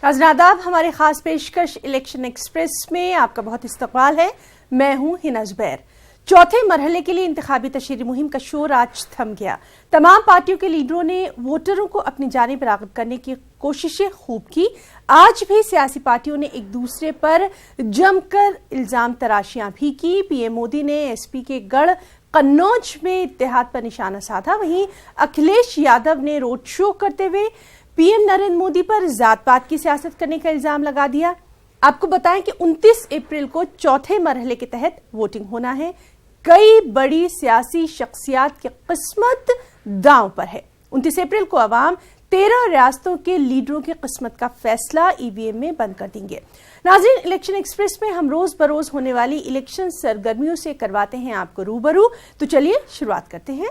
आदाब, हमारे खास पेशकश इलेक्शन एक्सप्रेस में आपका बहुत इस्तकबाल है। मैं हूं हिना जुबैर। चौथे मरहले के लिए इंतखाबी तशहीरी मुहिम का शोर आज थम गया। तमाम पार्टियों के लीडरों ने वोटरों को अपनी जानिब राग़िब करने की कोशिशें खूब की। आज भी सियासी पार्टियों ने एक दूसरे पर जमकर इल्जाम तराशियां भी की। पीएम मोदी ने एसपी के गढ़ कन्नौज में इत्तेहाद पर निशाना साधा। वहीं अखिलेश यादव ने रोड शो करते हुए पीएम नरेंद्र मोदी पर जात-पात की सियासत करने का इल्जाम लगा दिया। आपको बताएं कि 29 अप्रैल को चौथे मरहले के तहत वोटिंग होना है। कई बड़ी सियासी शख्सियात की किस्मत दांव पर है। 29 अप्रैल को अवाम 13 रियासतों के लीडरों की किस्मत का फैसला ईवीएम में बंद कर देंगे। नाज़रीन, इलेक्शन एक्सप्रेस में हम रोज बरोज होने वाली इलेक्शन सरगर्मियों से करवाते हैं आपको रूबरू। तो चलिए शुरुआत करते हैं।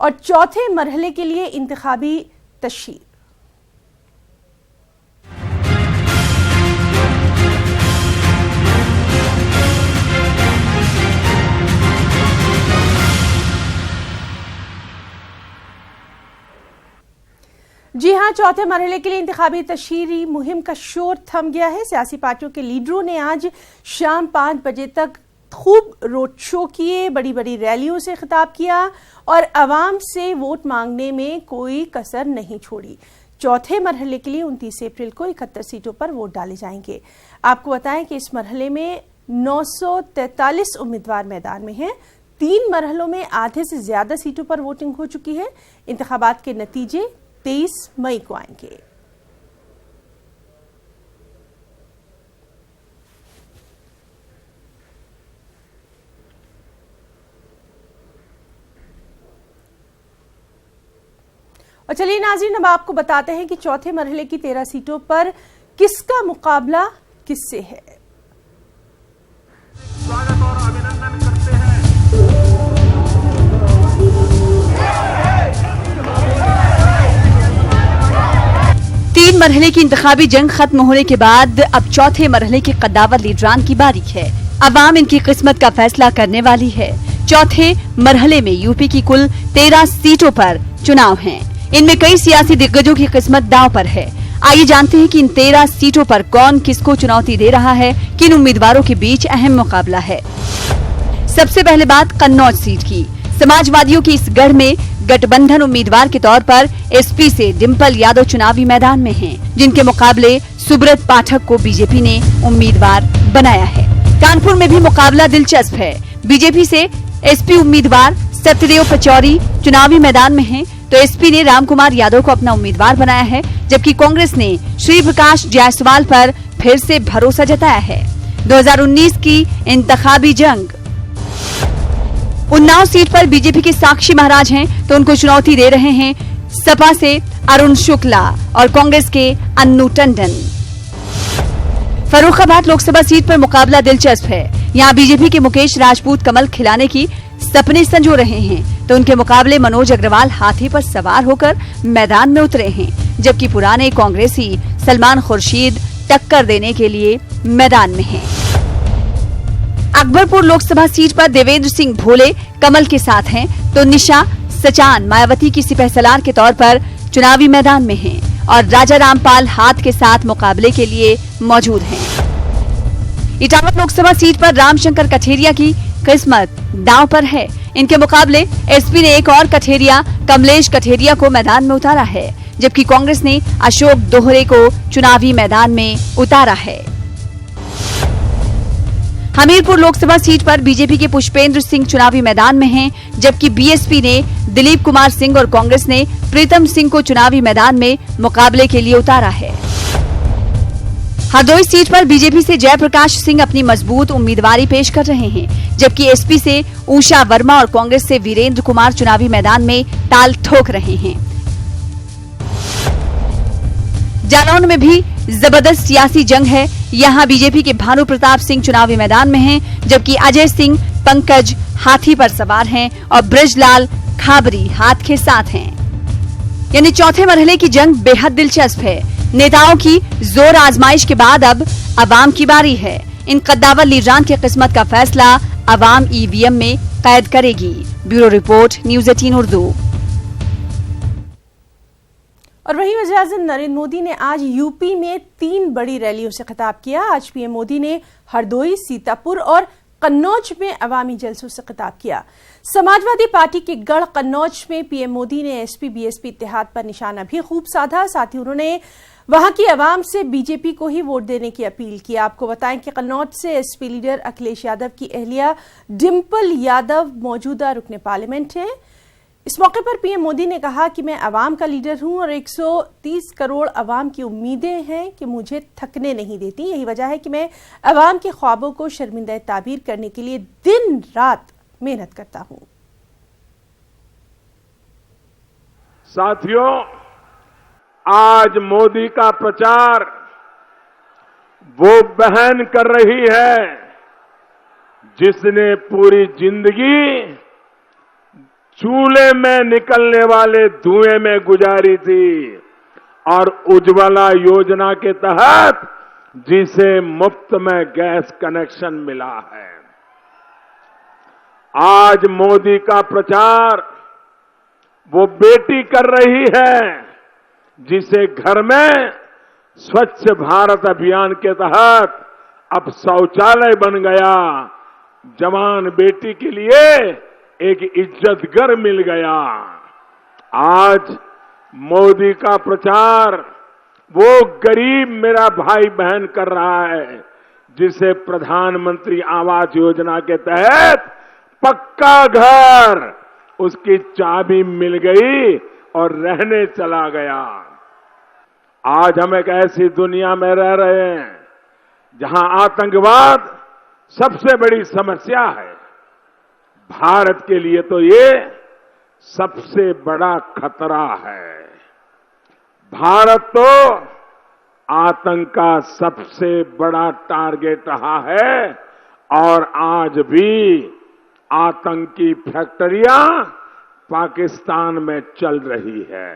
और चौथे मरहले के लिए इंतखाबी तशहीर। जी हां, चौथे मरहले के लिए इंतखाबी तशहीरी मुहिम का शोर थम गया है। सियासी पार्टियों के लीडरों ने आज शाम 5 बजे तक खूब रोड शो किए, बड़ी बड़ी रैलियों से खिताब किया और अवाम से वोट मांगने में कोई कसर नहीं छोड़ी। चौथे मरहले के लिए 29 अप्रैल को 71 सीटों पर वोट डाले जाएंगे। आपको बताएं कि इस मरहले में 943 उम्मीदवार मैदान में हैं। 3 मरहलों में आधे से ज्यादा सीटों पर वोटिंग हो चुकी है। इंतखाबात के नतीजे 23 मई को आएंगे। और चलिए नाज़रीन, अब आपको बताते हैं कि चौथे मरहले की 13 सीटों पर किसका मुकाबला किससे है। स्वागत और अभिनंदन करते हैं। 3 मरहले की इंतखाबी जंग खत्म होने के बाद अब चौथे मरहले के कद्दावर लीडरान की बारी है। अवाम इनकी किस्मत का फैसला करने वाली है। चौथे मरहले में यूपी की कुल 13 सीटों पर चुनाव हैं। इनमें कई सियासी दिग्गजों की किस्मत दांव पर है। आइए जानते हैं कि इन 13 सीटों पर कौन किसको चुनौती दे रहा है, किन उम्मीदवारों के बीच अहम मुकाबला है। सबसे पहले बात कन्नौज सीट की। समाजवादियों की इस गढ़ में गठबंधन उम्मीदवार के तौर पर एसपी से डिंपल यादव चुनावी मैदान में हैं, जिनके मुकाबले सुब्रत पाठक को बीजेपी ने उम्मीदवार बनाया है। कानपुर में भी मुकाबला दिलचस्प है। बीजेपी से एसपी उम्मीदवार सत्यदेव पचौरी चुनावी मैदान में हैं, तो एसपी ने रामकुमार यादव को अपना उम्मीदवार बनाया है, जबकि कांग्रेस ने श्री प्रकाश जायसवाल पर फिर से भरोसा जताया है। 2019 की इंतखाबी जंग। उन्नाव सीट पर बीजेपी के साक्षी महाराज हैं, तो उनको चुनौती दे रहे हैं सपा से अरुण शुक्ला और कांग्रेस के अन्नू टंडन। फर्रुखाबाद लोकसभा सीट पर मुकाबला दिलचस्प है। यहाँ बीजेपी के मुकेश राजपूत कमल खिलाने की सपने संजो रहे हैं, तो उनके मुकाबले मनोज अग्रवाल हाथी पर सवार होकर मैदान में उतरे हैं, जबकि पुराने कांग्रेसी सलमान खुर्शीद टक्कर देने के लिए मैदान में हैं। अकबरपुर लोकसभा सीट पर देवेंद्र सिंह भोले कमल के साथ हैं, तो निशा सचान मायावती की सिपहसलार के तौर पर चुनावी मैदान में हैं और राजा रामपाल हाथ के साथ मुकाबले के लिए मौजूद हैं। इटावा लोकसभा सीट पर रामशंकर कठेरिया की किस्मत दांव पर है। इनके मुकाबले एसपी ने एक और कठेरिया कमलेश कठेरिया को मैदान में उतारा है, जबकि कांग्रेस ने अशोक दोहरे को चुनावी मैदान में उतारा है। हमीरपुर लोकसभा सीट पर बीजेपी के पुष्पेंद्र सिंह चुनावी मैदान में हैं, जबकि बीएसपी ने दिलीप कुमार सिंह और कांग्रेस ने प्रीतम सिंह को चुनावी मैदान में मुकाबले के लिए उतारा है। हरदोई सीट पर बीजेपी से जयप्रकाश सिंह अपनी मजबूत उम्मीदवारी पेश कर रहे हैं, जबकि एसपी से उषा वर्मा और कांग्रेस से वीरेंद्र कुमार चुनावी मैदान में ताल ठोक रहे हैं। जालौन में भी जबरदस्त सियासी जंग है। यहाँ बीजेपी के भानु प्रताप सिंह चुनावी मैदान में हैं, जबकि अजय सिंह पंकज हाथी पर सवार हैं और ब्रजलाल खाबरी हाथ के साथ हैं। यानी चौथे मरहले की जंग बेहद दिलचस्प है। नेताओं की जोर आजमाइश के बाद अब अवाम की बारी है। इन कद्दावर लीडरान की किस्मत का फैसला अवाम ईवीएम में कैद करेगी। Bureau report, news 18 Urdu. और वहीं वज़ीर-ए-आज़म नरेंद्र मोदी ने आज यूपी में 3 बड़ी रैलियों से खिताब किया। आज पीएम मोदी ने हरदोई, सीतापुर और कन्नौज में अवामी जलसों से खिताब किया। समाजवादी पार्टी के गढ़ कन्नौज में पीएम मोदी ने एसपी बीएसपी इत्तेहाद पर निशाना भी खूब साधा। साथ ही उन्होंने वहां की आवाम से बीजेपी को ही वोट देने की अपील की। आपको बताएं कि कन्नौज से एसपी लीडर अखिलेश यादव की अहलिया डिंपल यादव मौजूदा रुकने पार्लियामेंट हैं। इस मौके पर पीएम मोदी ने कहा कि मैं अवाम का लीडर हूं और 130 करोड़ अवाम की उम्मीदें हैं कि मुझे थकने नहीं देती। यही वजह है कि मैं अवाम के ख्वाबों को शर्मिंदा ताबीर करने के लिए दिन रात मेहनत करता हूं। साथियों, आज मोदी का प्रचार वो बहन कर रही है जिसने पूरी जिंदगी चूल्हे में निकलने वाले धुएं में गुजारी थी और उज्ज्वला योजना के तहत जिसे मुफ्त में गैस कनेक्शन मिला है। आज मोदी का प्रचार वो बेटी कर रही है जिसे घर में स्वच्छ भारत अभियान के तहत अब शौचालय बन गया, जवान बेटी के लिए एक इज्जत घर मिल गया। आज मोदी का प्रचार वो गरीब मेरा भाई बहन कर रहा है जिसे प्रधानमंत्री आवास योजना के तहत पक्का घर, उसकी चाबी मिल गई और रहने चला गया। आज हम एक ऐसी दुनिया में रह रहे हैं जहां आतंकवाद सबसे बड़ी समस्या है। भारत के लिए तो ये सबसे बड़ा खतरा है। भारत तो आतंक का सबसे बड़ा टारगेट रहा है और आज भी आतंकी फैक्ट्रियां पाकिस्तान में चल रही है।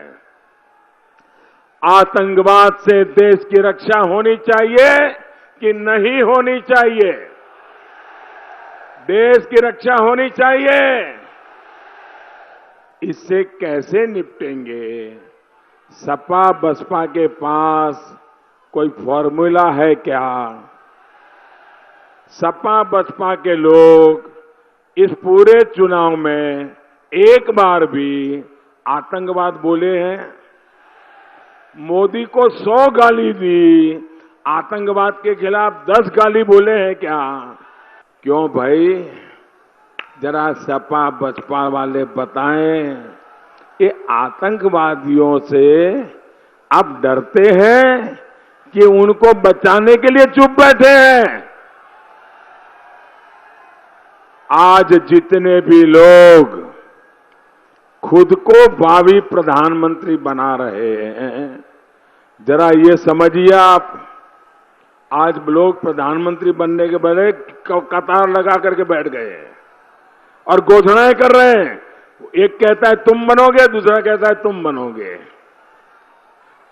आतंकवाद से देश की रक्षा होनी चाहिए कि नहीं होनी चाहिए? देश की रक्षा होनी चाहिए। इससे कैसे निपटेंगे? सपा बसपा के पास कोई फॉर्मूला है क्या? सपा बसपा के लोग इस पूरे चुनाव में एक बार भी आतंकवाद बोले हैं? मोदी को 100 गाली दी, आतंकवाद के खिलाफ 10 गाली बोले हैं क्या? क्यों भाई? जरा सपा बसपा वाले बताएं, ये आतंकवादियों से अब डरते हैं कि उनको बचाने के लिए चुप बैठे हैं? आज जितने भी लोग खुद को भावी प्रधानमंत्री बना रहे हैं, जरा ये समझिए आप, आज लोग प्रधानमंत्री बनने के बड़े कतार लगा करके बैठ गए हैं और घोषणाएं कर रहे हैं। एक कहता है तुम बनोगे, दूसरा कहता है तुम बनोगे।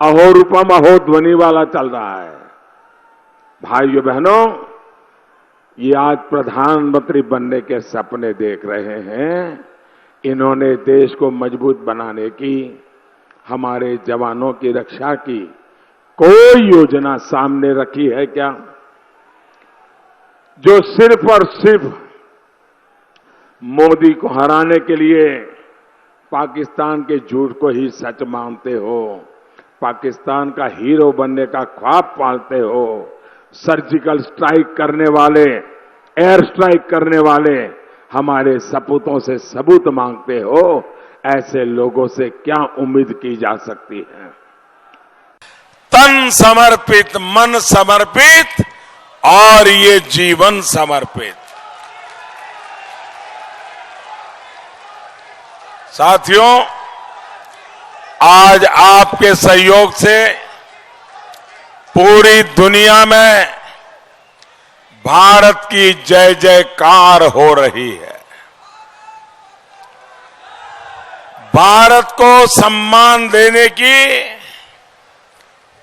अहो रूपम अहो ध्वनि वाला चल रहा है। भाइयों बहनों, ये आज प्रधानमंत्री बनने के सपने देख रहे हैं। इन्होंने देश को मजबूत बनाने की, हमारे जवानों की रक्षा की कोई योजना सामने रखी है क्या? जो सिर्फ और सिर्फ मोदी को हराने के लिए पाकिस्तान के झूठ को ही सच मानते हो, पाकिस्तान का हीरो बनने का ख्वाब पालते हो, सर्जिकल स्ट्राइक करने वाले, एयर स्ट्राइक करने वाले हमारे सपूतों से सबूत मांगते हो, ऐसे लोगों से क्या उम्मीद की जा सकती है? तन समर्पित, मन समर्पित और ये जीवन समर्पित। साथियों, आज आपके सहयोग से पूरी दुनिया में भारत की जय जयकार हो रही है। भारत को सम्मान देने की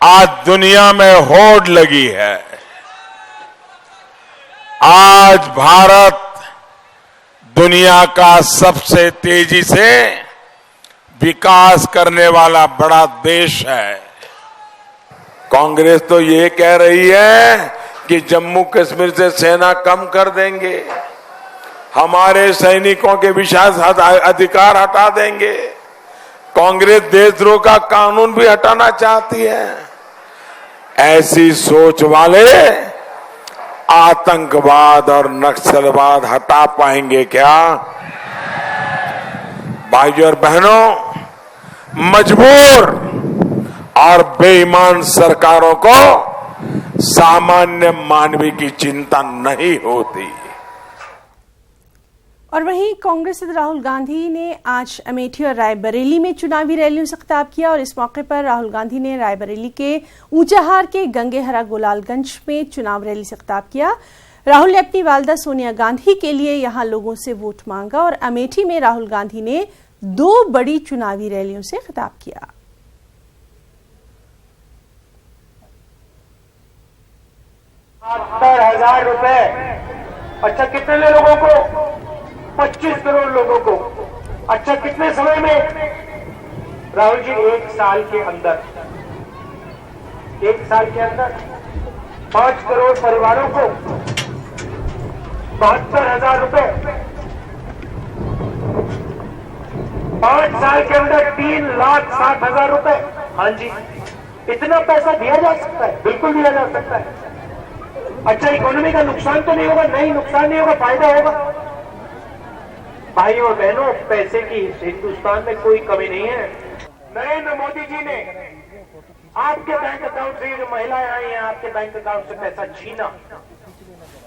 आज दुनिया में होड़ लगी है। आज भारत दुनिया का सबसे तेजी से विकास करने वाला बड़ा देश है। कांग्रेस तो ये कह रही है कि जम्मू कश्मीर से सेना कम कर देंगे, हमारे सैनिकों के विशेष अधिकार हटा देंगे। कांग्रेस देशद्रोह का कानून भी हटाना चाहती है। ऐसी सोच वाले आतंकवाद और नक्सलवाद हटा पाएंगे क्या? भाइयों और बहनों, मजबूर और बेईमान सरकारों को सामान्य मानवीय की चिंता नहीं होती। और वहीं कांग्रेस सदस्य राहुल गांधी ने आज अमेठी और रायबरेली में चुनावी रैलियों से खिताब किया और इस मौके पर राहुल गांधी ने रायबरेली के ऊंचाहार के गंगेहरा गोलालगंज में चुनाव रैली से खिताब किया। राहुल ने अपनी वालिदा सोनिया गांधी के लिए यहां लोगों से वोट मांगा और अमेठी में राहुल गांधी ने 2 बड़ी चुनावी रैलियों से खिताब किया। ₹70,000। अच्छा, कितने लोगों को? 25 करोड़ लोगों को। अच्छा, कितने समय में? राहुल जी, 1 साल के अंदर 5 करोड़ परिवारों को ₹72,000। 5 साल के अंदर ₹3,60,000। हाँ जी, इतना पैसा दिया जा सकता है, बिल्कुल दिया जा सकता है। अच्छा, इकोनॉमी का नुकसान तो नहीं होगा? नहीं, नुकसान नहीं होगा, फायदा होगा। भाइयों और बहनों, पैसे की हिंदुस्तान में कोई कमी नहीं है। नरेंद्र मोदी जी ने आपके बैंक अकाउंट से, जो महिलाएं आई हैं, आपके बैंक अकाउंट से पैसा छीना,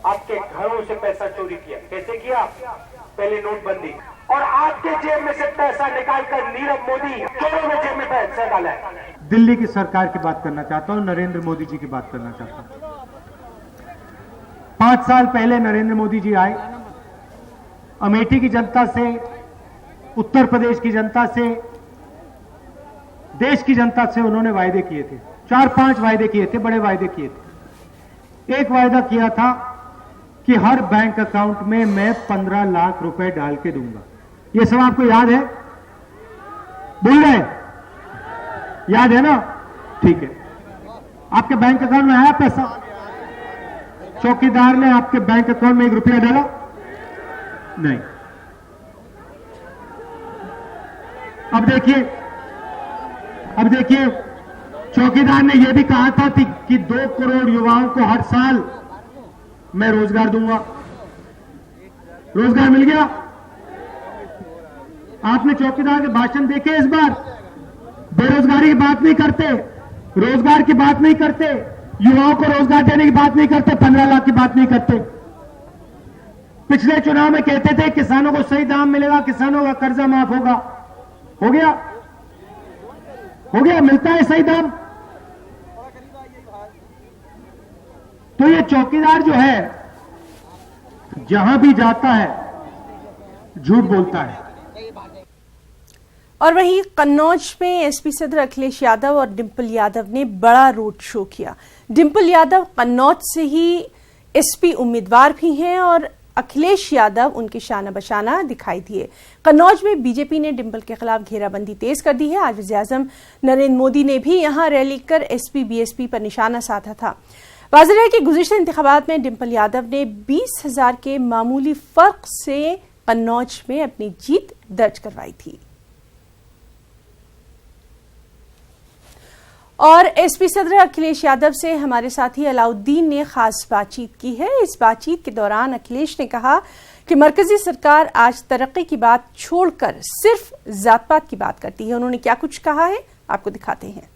आपके घरों से पैसा चोरी किया। कैसे किया? पहले नोटबंदी, और आपके जेब में से पैसा निकालकर नीरव मोदी चोरों में जेब में पैसा डाला है। दिल्ली की सरकार की बात करना चाहता हूं, नरेंद्र मोदी जी की बात करना चाहता हूं। 5 साल पहले नरेंद्र मोदी जी आए, अमेठी की जनता से, उत्तर प्रदेश की जनता से, देश की जनता से उन्होंने वायदे किए थे। 4-5 वायदे किए थे, बड़े वायदे किए थे। एक वायदा किया था कि हर बैंक अकाउंट में मैं 15 लाख रुपए डाल के दूंगा। ये सब आपको याद है? भूल गए? याद है ना? ठीक है। आपके बैंक अकाउंट में आया पैसा? चौकीदार ने आपके बैंक अकाउंट में 1 रुपया डाला? नहीं। अब देखिए, चौकीदार ने यह भी कहा था कि 2 करोड़ युवाओं को हर साल मैं रोजगार दूंगा। रोजगार मिल गया? आपने चौकीदार के भाषण देखे इस बार? बेरोजगारी की बात नहीं करते, रोजगार की बात नहीं करते, युवाओं को रोजगार देने की बात नहीं करते, 15 लाख की बात नहीं करते। पिछले चुनाव में कहते थे किसानों को सही दाम मिलेगा, किसानों का कर्जा माफ होगा। हो गया? मिलता है सही दाम? तो ये चौकीदार जो है, जहां भी जाता है झूठ बोलता है। और वहीं कन्नौज में एसपी सदर अखिलेश यादव और डिंपल यादव ने बड़ा रोड शो किया। डिंपल यादव कन्नौज से ही एसपी उम्मीदवार भी हैं और अखिलेश यादव उनके शाना बशाना दिखाई दिए। कन्नौज में बीजेपी ने डिंपल के खिलाफ घेराबंदी तेज कर दी है। आज वज़ीर-ए-आज़म नरेंद्र मोदी ने भी यहां रैली कर एसपी बीएसपी पर निशाना साधा था। वाज़ेह है कि गुज़िश्ता इंतखाबात में डिंपल यादव ने 20,000 के मामूली फर्क से कन्नौज में अपनी जीत दर्ज करवाई थी। और एसपी सदर अखिलेश यादव से हमारे साथी अलाउद्दीन ने खास बातचीत की है। इस बातचीत के दौरान अखिलेश ने कहा कि मरकजी सरकार आज तरक्की की बात छोड़कर सिर्फ जात-पात की बात करती है। उन्होंने क्या कुछ कहा है, आपको दिखाते हैं।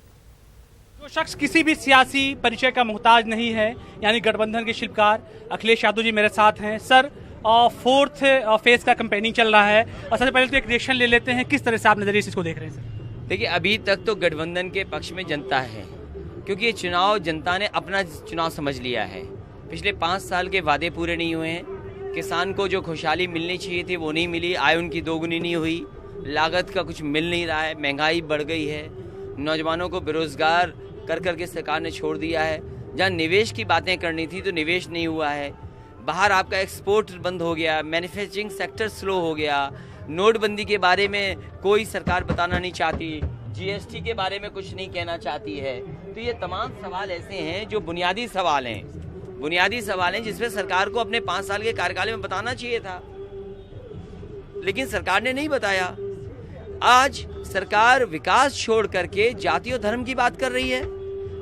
जो शख्स किसी भी सियासी परिचय का मोहताज नहीं है, यानी गठबंधन के शिल्पकार अखिलेश यादव जी मेरे साथ हैं। सर, 4th फेज का कैंपेनिंग चल रहा है और सबसे पहले तो एक रिएक्शन ले लेते हैं, किस तरह से आप नजरिए से इसको देख रहे हैं? सर देखिए, अभी तक तो गठबंधन के पक्ष में जनता है, क्योंकि ये चुनाव जनता ने अपना चुनाव समझ लिया है। पिछले 5 साल के वादे पूरे नहीं हुए हैं। किसान को जो खुशहाली मिलनी चाहिए थी वो नहीं मिली, आय उनकी दोगुनी नहीं हुई, लागत का कुछ मिल नहीं रहा है, महंगाई बढ़ गई है, नौजवानों को बेरोजगार कर करके सरकार ने छोड़ दिया है। जहाँ निवेश की बातें करनी थी तो निवेश नहीं हुआ है, बाहर आपका एक्सपोर्ट बंद हो गया, मैन्युफैक्चरिंग सेक्टर स्लो हो गया, नोटबंदी के बारे में कोई सरकार बताना नहीं चाहती, जीएसटी के बारे में कुछ नहीं कहना चाहती है। तो ये तमाम सवाल ऐसे हैं जो बुनियादी सवाल हैं जिसमें सरकार को अपने 5 साल के कार्यकाल में बताना चाहिए था, लेकिन सरकार ने नहीं बताया। आज सरकार विकास छोड़ करके जाति और धर्म की बात कर रही है।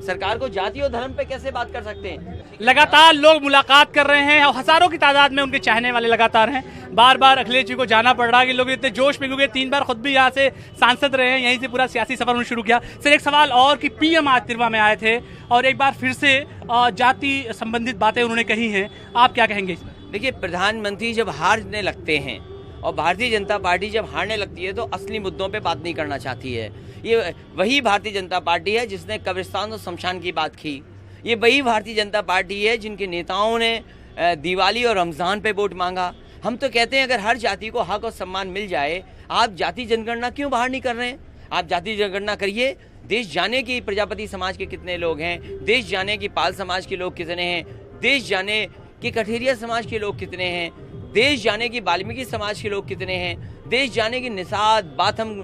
सरकार को जाति और धर्म पे कैसे बात कर सकते हैं? लगातार लोग मुलाकात कर रहे हैं और हजारों की तादाद में उनके चाहने वाले लगातार हैं। बार बार अखिलेश जी को जाना पड़ रहा है कि लोग इतने जोश में, क्योंकि 3 बार खुद भी यहाँ से सांसद रहे हैं, यहीं से पूरा सियासी सफर उन्होंने शुरू किया। सर एक सवाल और कि पीएम आज तिरवा में आए थे और एक बार फिर से जाति संबंधित बातें उन्होंने कही हैं, आप क्या कहेंगे इसमें? देखिए, प्रधानमंत्री जब हारने लगते हैं और भारतीय जनता पार्टी जब हारने लगती है तो असली मुद्दों पे बात नहीं करना चाहती है। ये वही भारतीय जनता पार्टी है जिसने कब्रिस्तान और शमशान की बात की। ये वही भारतीय जनता पार्टी है जिनके नेताओं ने दिवाली और रमज़ान पे वोट मांगा। हम तो कहते हैं अगर हर जाति को हक और सम्मान मिल जाए, आप जाति जनगणना क्यों बाहर नहीं कर रहे हैं? आप जाति जनगणना करिए, देश जाने की प्रजापति समाज के कितने लोग हैं, देश जाने की पाल समाज के लोग कितने हैं, देश जाने कि कठेरिया समाज के लोग कितने हैं, देश जाने की वाल्मीकि समाज के लोग कितने हैं, देश जाने की निषाद बाथम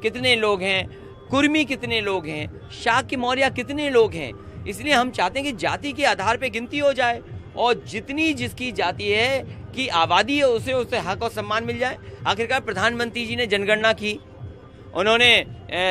कितने लोग हैं, कुर्मी कितने लोग हैं, शाक्य मौर्य कितने लोग हैं। इसलिए हम चाहते हैं कि जाति के आधार पर गिनती हो जाए और जितनी जिसकी जाति है की आबादी है उसे हक और सम्मान मिल जाए। आखिरकार प्रधानमंत्री जी ने जनगणना की, उन्होंने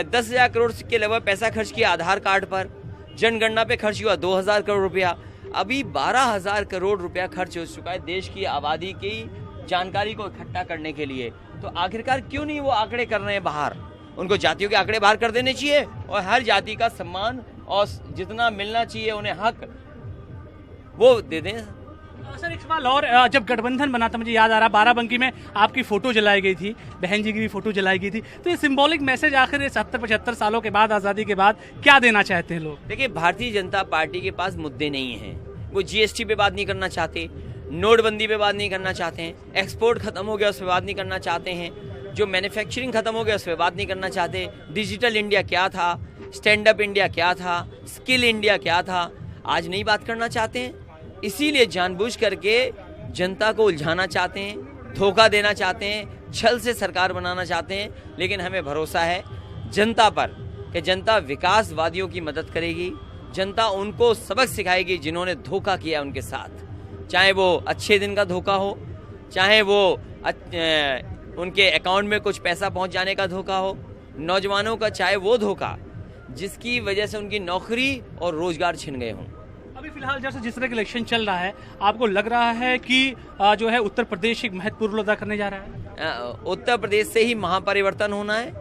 10,000 करोड़ के लगभग पैसा खर्च किया आधार कार्ड पर, जनगणना पे खर्च हुआ 2,000 करोड़ रुपया, अभी 12,000 करोड़ रुपया खर्च हो चुका है देश की आबादी की जानकारी को इकट्ठा करने के लिए। तो आखिरकार क्यों नहीं वो आंकड़े कर रहे हैं बाहर? उनको जातियों के आंकड़े बाहर कर देने चाहिए और हर जाति का सम्मान और जितना मिलना चाहिए उन्हें हक वो दे दें। सर एक सवाल और, जब गठबंधन बना था मुझे याद आ रहा, बाराबंकी में आपकी फोटो जलाई गई थी, बहन जी की भी फोटो जलाई गई थी, तो ये सिंबॉलिक मैसेज आखिर 70-75 सालों के बाद, आज़ादी के बाद, क्या देना चाहते हैं लोग? देखिए, भारतीय जनता पार्टी के पास मुद्दे नहीं हैं। वो जीएसटी पे बात नहीं करना चाहते, नोटबंदी पे बात नहीं करना चाहते हैं, एक्सपोर्ट खत्म हो गया उस पर बात नहीं करना चाहते हैं, जो मैन्युफैक्चरिंग खत्म हो गया उस पर बात नहीं करना चाहते, डिजिटल इंडिया क्या था, स्टैंड अप इंडिया क्या था, स्किल इंडिया क्या था, आज नहीं बात करना चाहते हैं। इसीलिए जानबूझ करके जनता को उलझाना चाहते हैं, धोखा देना चाहते हैं, छल से सरकार बनाना चाहते हैं। लेकिन हमें भरोसा है जनता पर कि जनता विकासवादियों की मदद करेगी, जनता उनको सबक सिखाएगी जिन्होंने धोखा किया उनके साथ, चाहे वो अच्छे दिन का धोखा हो, चाहे वो उनके अकाउंट में कुछ पैसा पहुंच जाने का धोखा हो, नौजवानों का चाहे वो धोखा जिसकी वजह से उनकी नौकरी और रोजगार छिन गए हों। अभी फिलहाल जैसे जिस तरह का इलेक्शन चल रहा है, आपको लग रहा है कि जो है उत्तर प्रदेश एक महत्वपूर्ण रोल अदा करने जा रहा है? उत्तर प्रदेश से ही महापरिवर्तन होना है।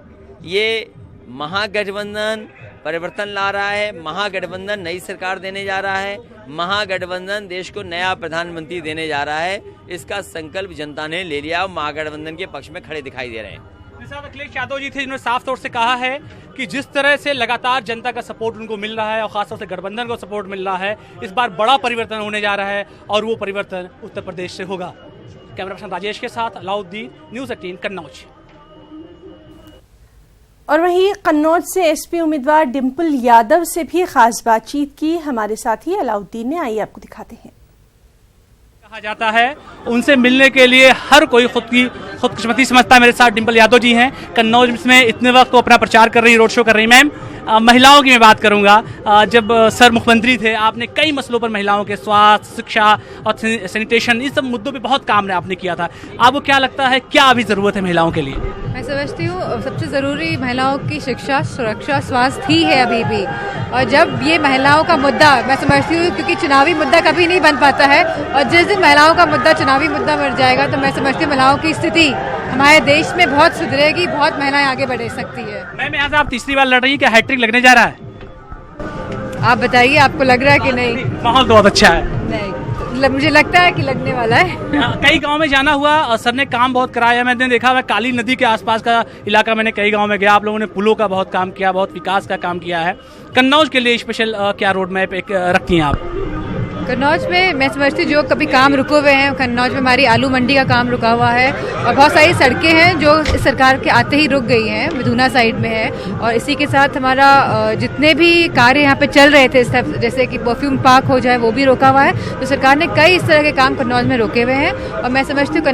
ये महागठबंधन परिवर्तन ला रहा है, महागठबंधन नई सरकार देने जा रहा है, महागठबंधन देश को नया प्रधानमंत्री देने जा रहा है। इसका संकल्प जनता ने ले लिया और महागठबंधन के पक्ष में खड़े दिखाई दे रहे हैं। अखिलेश यादव जी थे जिन्होंने साफ तौर से कहा है कि जिस तरह से लगातार जनता का सपोर्ट उनको मिल रहा है और खासतौर से गठबंधन को सपोर्ट मिल रहा है, इस बार बड़ा परिवर्तन होने जा रहा है और वो परिवर्तन उत्तर प्रदेश से होगा। कैमरा पर्सन राजेश के साथ अलाउद्दीन, न्यूज़ 18 कन्नौज। और वहीं कन्नौज से एसपी उम्मीदवार डिंपल यादव से भी खास बातचीत की हमारे साथी अलाउद्दीन ने, आइए आपको दिखाते हैं। कहा जाता है उनसे मिलने के लिए हर कोई खुदकिस्मती समझता है। मेरे साथ डिंपल यादव जी हैं, कन्नौज में इतने वक्त वो अपना प्रचार कर रही, रोड शो कर रही। मैम, महिलाओं की मैं बात करूंगा, जब सर मुख्यमंत्री थे आपने कई मसलों पर महिलाओं के स्वास्थ्य, शिक्षा और सैनिटेशन, इस सब मुद्दों पे बहुत काम आपने किया था। आपको क्या लगता है क्या अभी जरूरत है महिलाओं के लिए? मैं समझती हूँ सबसे ज़रूरी महिलाओं की शिक्षा, सुरक्षा, स्वास्थ्य ही है अभी भी। और जब ये महिलाओं का मुद्दा, मैं समझती हूँ क्योंकि चुनावी मुद्दा कभी नहीं बन पाता है, और जिस दिन महिलाओं का मुद्दा चुनावी मुद्दा बन जाएगा तो मैं समझती हूँ महिलाओं की स्थिति हमारे देश में बहुत सुधरेगी, बहुत महिलाएं आगे बढ़ सकती है। मैम, यहाँ से आप तीसरी बार लड़ रही है, क्या हैट्रिक लगने जा रहा है? आप बताइए, आपको लग रहा है कि नहीं? माहौल तो बहुत अच्छा है। नहीं, मुझे लगता है कि लगने वाला है। कई गांव में जाना हुआ और सर ने काम बहुत कराया, मैंने देखा हुआ काली नदी के आसपास का इलाका, मैंने कई गांव में गया, आप लोगों ने पुलों का बहुत काम किया, बहुत विकास का काम किया है। कन्नौज के लिए स्पेशल क्या रोड मैप एक रखती हैं आप? कन्नौज में मैं समझती हूँ जो कभी काम रुके हुए हैं, कन्नौज में हमारी आलू मंडी का काम रुका हुआ है और बहुत सारी सड़कें हैं जो इस सरकार के आते ही रुक गई हैं, मिधुना साइड में है। और इसी के साथ हमारा जितने भी कार्य यहाँ पे चल रहे थे, जैसे कि परफ्यूम पार्क हो जाए, वो भी रोका हुआ है। तो सरकार ने कई इस तरह के काम कन्नौज में रोके हुए हैं और मैं समझती हूँ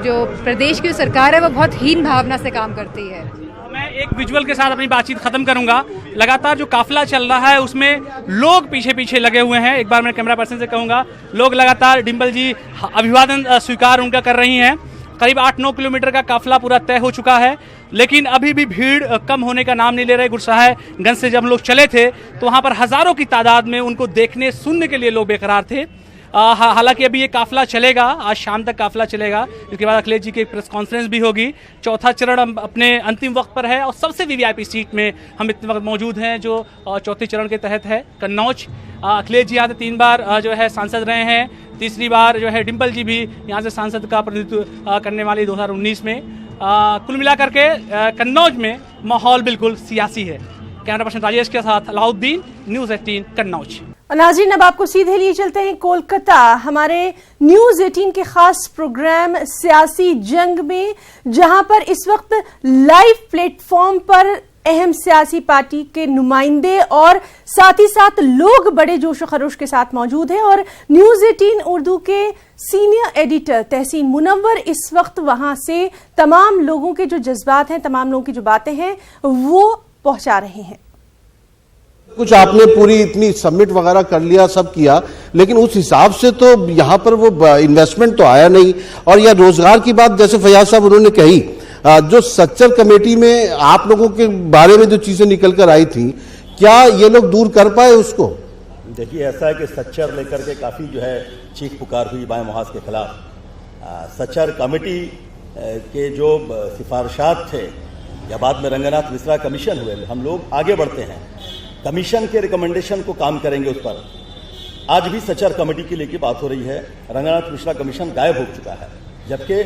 जो प्रदेश की सरकार है वो बहुत हीन भावना से काम करती है। मैं एक विजुअल के साथ अपनी बातचीत खत्म करूंगा। लगातार जो काफिला चल रहा है उसमें लोग पीछे पीछे लगे हुए हैं। एक बार मैं कैमरा पर्सन से कहूंगा, लोग लगातार डिंपल जी अभिवादन स्वीकार उनका कर रही हैं। करीब 8-9 किलोमीटर का काफिला पूरा तय हो चुका है, लेकिन अभी भी भीड़ कम होने का नाम नहीं ले रहे। गुरसाहिबगंज से जब हम लोग चले थे तो वहां पर हजारों की तादाद में उनको देखने सुनने के लिए लोग बेकरार थे। हालांकि अभी ये काफिला चलेगा, आज शाम तक काफिला चलेगा। इसके बाद अखिलेश जी की प्रेस कॉन्फ्रेंस भी होगी। चौथा चरण अपने अंतिम वक्त पर है और सबसे वीवीआईपी सीट में हम इतने वक्त मौजूद हैं जो चौथे चरण के तहत है कन्नौज। अखिलेश जी यहाँ से 3 बार जो है सांसद रहे हैं, तीसरी बार जो है डिंपल जी भी यहाँ से सांसद का प्रतिनिधित्व करने वाली 2019 में। कुल मिलाकर के कन्नौज में माहौल बिल्कुल सियासी है। कैमरा पर्सन राजेश के साथ अलाउद्दीन, न्यूज़ 18 कन्नौज। नाज़रीन, अब आपको सीधे लिए चलते हैं कोलकाता, हमारे न्यूज़ 18 के खास प्रोग्राम सियासी जंग में, जहां पर इस वक्त लाइव प्लेटफॉर्म पर अहम सियासी पार्टी के नुमाइंदे और साथ ही साथ लोग बड़े जोश और खरोश के साथ मौजूद हैं। और न्यूज़ 18 उर्दू के सीनियर एडिटर तहसीन मुनव्वर इस वक्त वहां से तमाम लोगों के जो जज्बात हैं, तमाम लोगों की जो बातें हैं, वो पहुंचा रहे हैं। कुछ आपने पूरी इतनी सबमिट वगैरह कर लिया, सब किया, लेकिन उस हिसाब से तो यहाँ पर वो इन्वेस्टमेंट तो आया नहीं। और यह रोजगार की बात जैसे फैयाज साहब उन्होंने कही, जो सच्चर कमेटी में आप लोगों के बारे में जो चीजें निकल कर आई थी, क्या ये लोग दूर कर पाए उसको? देखिए, ऐसा है कि सच्चर लेकर के काफी जो है चीख पुकार हुई बाएं मुहाज के खिलाफ। सच्चर कमेटी के जो सिफारिशात थे या बाद में रंगनाथ मिश्रा कमीशन हुए, हम लोग आगे बढ़ते हैं, कमीशन के रिकमेंडेशन को काम करेंगे उस पर। आज भी सच्चर कमेटी के लिए की बात हो रही है, रंगनाथ मिश्रा कमीशन गायब हो चुका है, जबकि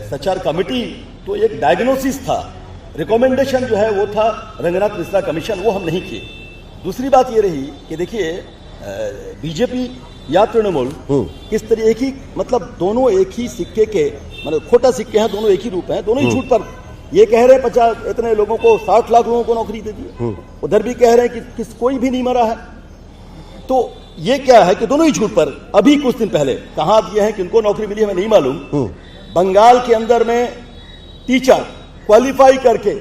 सच्चर कमेटी तो एक डायग्नोसिस था, रिकमेंडेशन जो है वो था रंगनाथ मिश्रा कमीशन, वो हम नहीं किए। दूसरी बात ये रही कि देखिए, बीजेपी या तृणमूल किस तरह एक ही, मतलब दोनों एक ही सिक्के के, मतलब खोटा सिक्के हैं, दोनों एक ही रूप हैं, दोनों ही झूठ पर। ये कह रहे हैं 50 इतने लोगों को, 60 लाख लोगों को नौकरी दे दी, उधर भी कह रहे हैं कि कोई भी नहीं मरा है। तो ये क्या है कि दोनों ही झूठ पर। अभी कुछ दिन पहले कहा दिए हैं कि उनको नौकरी मिली, हमें नहीं मालूम। बंगाल के अंदर में टीचर क्वालिफाई करके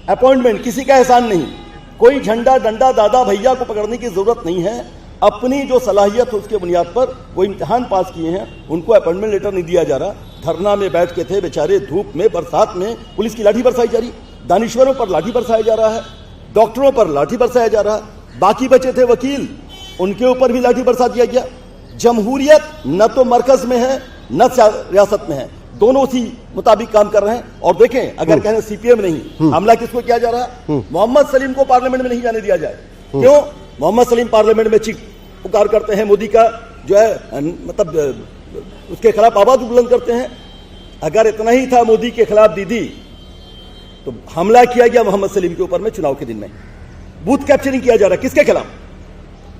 अपॉइंटमेंट, किसी का एहसान नहीं, कोई झंडा डंडा दादा भैया को पकड़ने की जरूरत नहीं है। अपनी जो सलाहियत है उसके बुनियाद पर वो इम्तिहान पास किए हैं, उनको अपॉइंटमेंट लेटर नहीं दिया जा रहा। धरना में बैठ के थे बेचारे, धूप में बरसात में, पुलिस की लाठी बरसाई जा रही, दानिश्वरों पर लाठी बरसाया जा रहा है, डॉक्टरों पर लाठी बरसाया जा रहा है। बाकी बचे थे वकील, उनके ऊपर भी लाठी बरसा दिया गया। जमहूरियत न तो मरकज में है न रियासत में है, दोनों उसी मुताबिक काम कर रहे हैं। और देखें, अगर कहें सीपीएम नहीं, हमला किसको किया जा रहा है? मोहम्मद सलीम को पार्लियामेंट में नहीं जाने दिया जाए। क्यों? मोहम्मद सलीम पार्लियामेंट में चीख पुकार करते हैं, मोदी का जो है मतलब उसके खिलाफ आवाज बुलंद करते हैं। अगर इतना ही था मोदी के खिलाफ दीदी, तो हमला किया गया मोहम्मद सलीम के ऊपर में चुनाव के दिन में, बूथ कैप्चरिंग किया जा रहा है, किसके खिलाफ?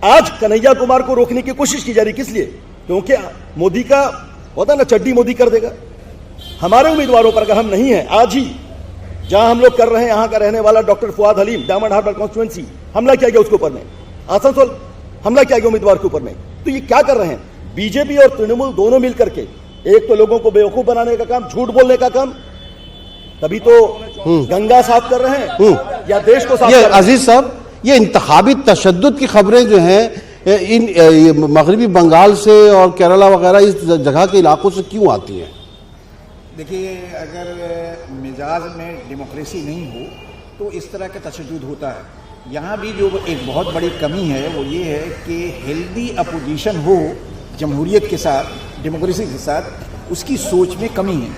आज कन्हैया कुमार को रोकने की कोशिश की जा रही, किस लिए? क्योंकि मोदी का होता ना, चड्डी मोदी कर देगा। हमारे उम्मीदवारों पर अगर हम नहीं है, आज ही जहां हम लोग कर रहे हैं, यहां का रहने वाला डॉक्टर फुआद हलीम, डायमंड हार्बर कॉन्स्टिट्यूएंसी, हमला किया गया उसके ऊपर में। आसनसोल हमला किया गया उम्मीदवार के ऊपर में। तो ये क्या कर रहे हैं? बीजेपी और तृणमूल दोनों मिलकर के, एक तो लोगों को बेवकूफ बनाने का काम, झूठ बोलने का काम, तभी तो गंगा साफ कर रहे हैं या देश को साफ कर रहे हैं। अजीज साहब, ये इंतखाबी तशद्दुद की खबरें जो हैं इन मगरबी बंगाल से और केरला वगैरह इस जगह के इलाकों से क्यों आती हैं? देखिए, अगर मिजाज में डेमोक्रेसी नहीं हो तो इस तरह का तशद्दुद होता है। यहाँ भी जो एक बहुत बड़ी कमी है वो ये है कि हेल्दी अपोजिशन हो जमहूरियत के साथ, डेमोक्रेसी के साथ, उसकी सोच में कमी है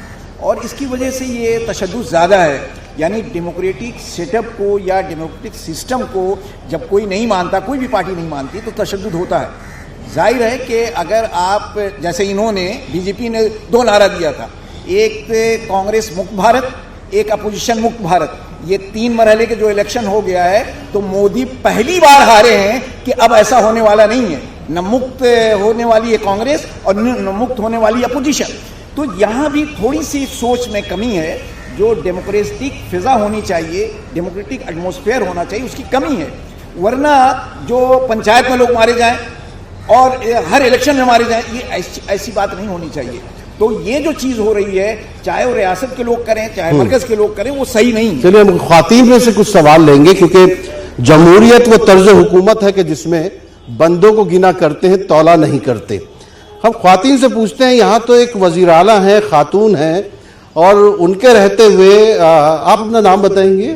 और इसकी वजह से ये तशद्दुद ज़्यादा है। यानी डेमोक्रेटिक सेटअप को या डेमोक्रेटिक सिस्टम को जब कोई नहीं मानता, कोई भी पार्टी नहीं मानती, तो तशद्दुद होता है। जाहिर है कि अगर आप, जैसे इन्होंने, बीजेपी ने 2 नारा दिया था, एक कांग्रेस मुक्त भारत, एक अपोजिशन मुक्त भारत। ये 3 मरहले के जो इलेक्शन हो गया है, तो मोदी पहली बार हारे हैं कि अब ऐसा होने वाला नहीं है। न मुक्त होने वाली है कांग्रेस और न मुक्त होने वाली अपोजिशन। तो यहाँ भी थोड़ी सी सोच में कमी है। जो डेमोक्रेटिक फिजा होनी चाहिए, डेमोक्रेटिक एटमॉस्फेयर होना चाहिए, उसकी कमी है। वरना जो पंचायत में लोग मारे जाएं और हर इलेक्शन में मारे जाएं, ये ऐसी बात नहीं होनी चाहिए। तो ये जो चीज हो रही है, चाहे वो रियासत के लोग करें चाहे मरकज के लोग करें, वो सही नहीं है। चलिए हम ख्वातीन में से कुछ सवाल लेंगे, क्योंकि जमहूरियत वो तर्ज हुकूमत है कि जिसमें बंदों को गिना करते हैं, तौला नहीं करते। हम ख्वातीन से पूछते हैं, यहाँ तो एक वजीर आला है, खातून है, और उनके रहते हुए आप अपना नाम बताएंगे?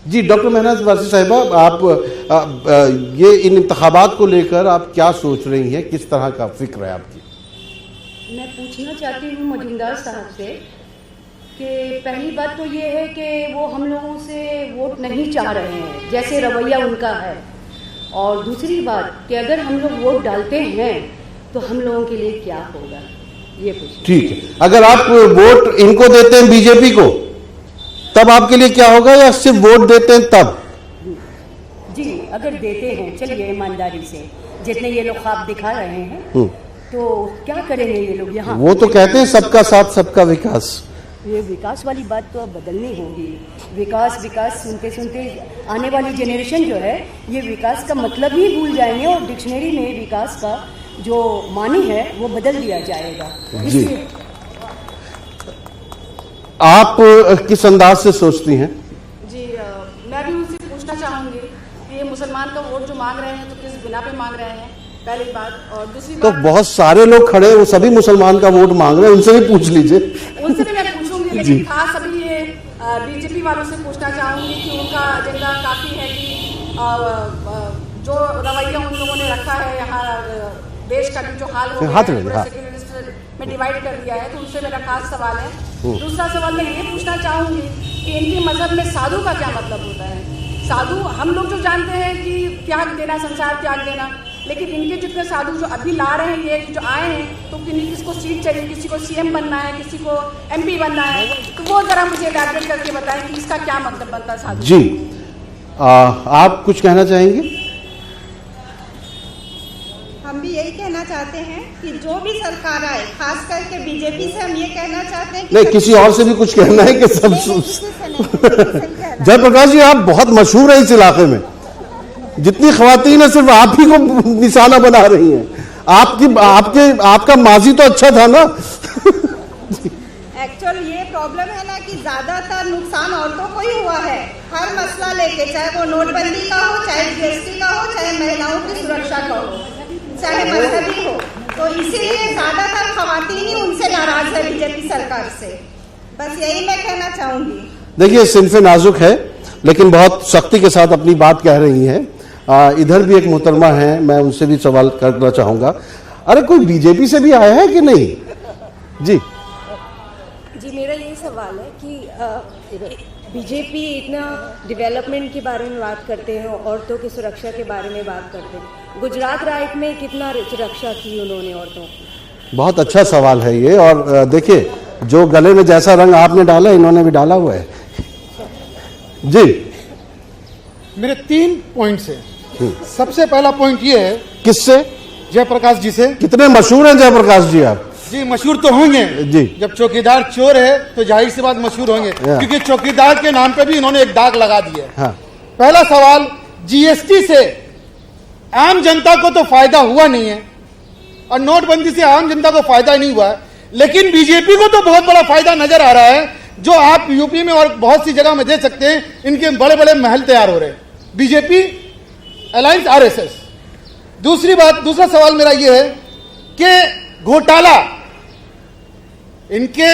जी, डॉक्टर महनाज वासी साहिबा, आप ये इन इंतखाबात को लेकर आप क्या सोच रही हैं, किस तरह का फिक्र है आपकी? मैं पूछना चाहती हूँ मजुमदार साहब से कि पहली बात तो ये है कि वो हम लोगों से वोट नहीं चाह रहे हैं, जैसे रवैया उनका है। और दूसरी बात कि अगर हम लोग वोट डालते हैं तो हम लोगों के लिए क्या होगा, ये पूछ। ठीक है, अगर आप वोट इनको देते हैं बीजेपी को, तब आपके लिए क्या होगा, या सिर्फ वोट देते हैं तब? जी, अगर देते हैं, चलिए ईमानदारी से, जितने ये लोग ख्वाब दिखा रहे हैं, तो क्या करेंगे ये लोग यहाँ? वो तो कहते हैं सबका साथ सबका विकास। ये विकास वाली बात तो अब बदलनी होगी। विकास विकास सुनते सुनते आने वाली जनरेशन जो है, ये विकास का मतलब ही भूल जाएंगे, और डिक्शनरी में विकास का जो मानी है वो बदल दिया जाएगा। जी, आप किस अंदाज से सोचती हैं? जी, मैं भी उनसे पूछना चाहूँगी कि ये मुसलमान का वोट जो मांग रहे हैं तो किस बिना पे मांग रहे हैं, पहली बात। और दूसरी तो बात, बहुत सारे लोग खड़े हैं, वो सभी मुसलमान का वोट मांग रहे हैं, उनसे भी पूछ लीजिए। उनसे भी मैं पूछूंगी, लेकिन खास अभी ये बीजेपी वालों से पूछना चाहूँगी कि उनका एजेंडा काफ़ी है कि जो रवैया उन लोगों ने रखा है यहाँ देश का जो हाल हो गया है, सेक्युलरिस्ट में डिवाइड कर दिया है, तो उनसे मेरा खास सवाल है। दूसरा सवाल मैं ये पूछना चाहूँगी कि इनके मजहब में साधु का क्या मतलब होता है? साधु हम लोग जो जानते हैं कि त्याग देना, संसार त्याग देना, लेकिन इनके जितने साधु जो अभी ला रहे हैं, ये जो आए हैं, तो किसको सीट चाहिए, किसी को सीएम बनना है, किसी को एमपी बनना है, तो वो जरा मुझे इलैबोरेट करके बताएं कि इसका क्या मतलब बनता है साधु। जी, आप कुछ कहना चाहेंगे? हम भी यही कहना चाहते हैं कि जो भी सरकार आए, खास करके बीजेपी से हम ये कहना चाहते हैं कि नहीं, किसी और से भी कुछ कहना है कि सब? जयप्रकाश जी, आप बहुत मशहूर है इस इलाके में, जितनी ख्वातीन है सिर्फ आप ही को निशाना बना रही हैं। आपका माजी तो अच्छा था ना। एक्चुअल ये प्रॉब्लम है ना कि ज्यादातर नुकसान औरतों को ही हुआ है, हर मसला लेके, चाहे वो नोटबंदी का हो, चाहे जीएसटी का हो, चाहे महिलाओं की सुरक्षा का हो, चाहे मजहबी हो। तो इसीलिए ज्यादातर खवातीन ही उनसे नाराज है, बीजेपी सरकार से। बस यही मैं कहना चाहूंगी। देखिए, सिन्फ नाजुक है, लेकिन बहुत सख्ती के साथ अपनी बात कह रही हैं। इधर भी एक मोहतरमा है, मैं उनसे भी सवाल करना चाहूंगा। अरे, कोई बीजेपी से भी आया है कि नहीं? जी जी, मेरा यही सवाल है कि बीजेपी इतना डेवलपमेंट के बारे में बात करते हैं, औरतों की सुरक्षा के बारे में बात करते हैं। गुजरात राइट में कितना सुरक्षा की उन्होंने औरतों की? बहुत अच्छा सवाल है ये। और देखिए, जो गले में जैसा रंग आपने डाला, इन्होंने भी डाला हुआ है। जी, मेरे 3 पॉइंट्स हैं। सबसे पहला पॉइंट ये है, किससे? जयप्रकाश जी से। कितने मशहूर हैं जयप्रकाश जी आप? जी, मशहूर तो होंगे जी। जब चौकीदार चोर है तो जाहिर सी बात मशहूर होंगे, क्योंकि चौकीदार के नाम पे भी इन्होंने एक दाग लगा दिया। हाँ। पहला सवाल, जीएसटी से आम जनता को तो फायदा हुआ नहीं है, और नोटबंदी से आम जनता को फायदा नहीं हुआ है, लेकिन बीजेपी को तो बहुत बड़ा फायदा नजर आ रहा है, जो आप यूपी में और बहुत सी जगह में देख सकते हैं। इनके बड़े बड़े महल तैयार हो रहे हैं, बीजेपी अलायंस आरएसएस। दूसरा सवाल मेरा यह है कि घोटाला इनके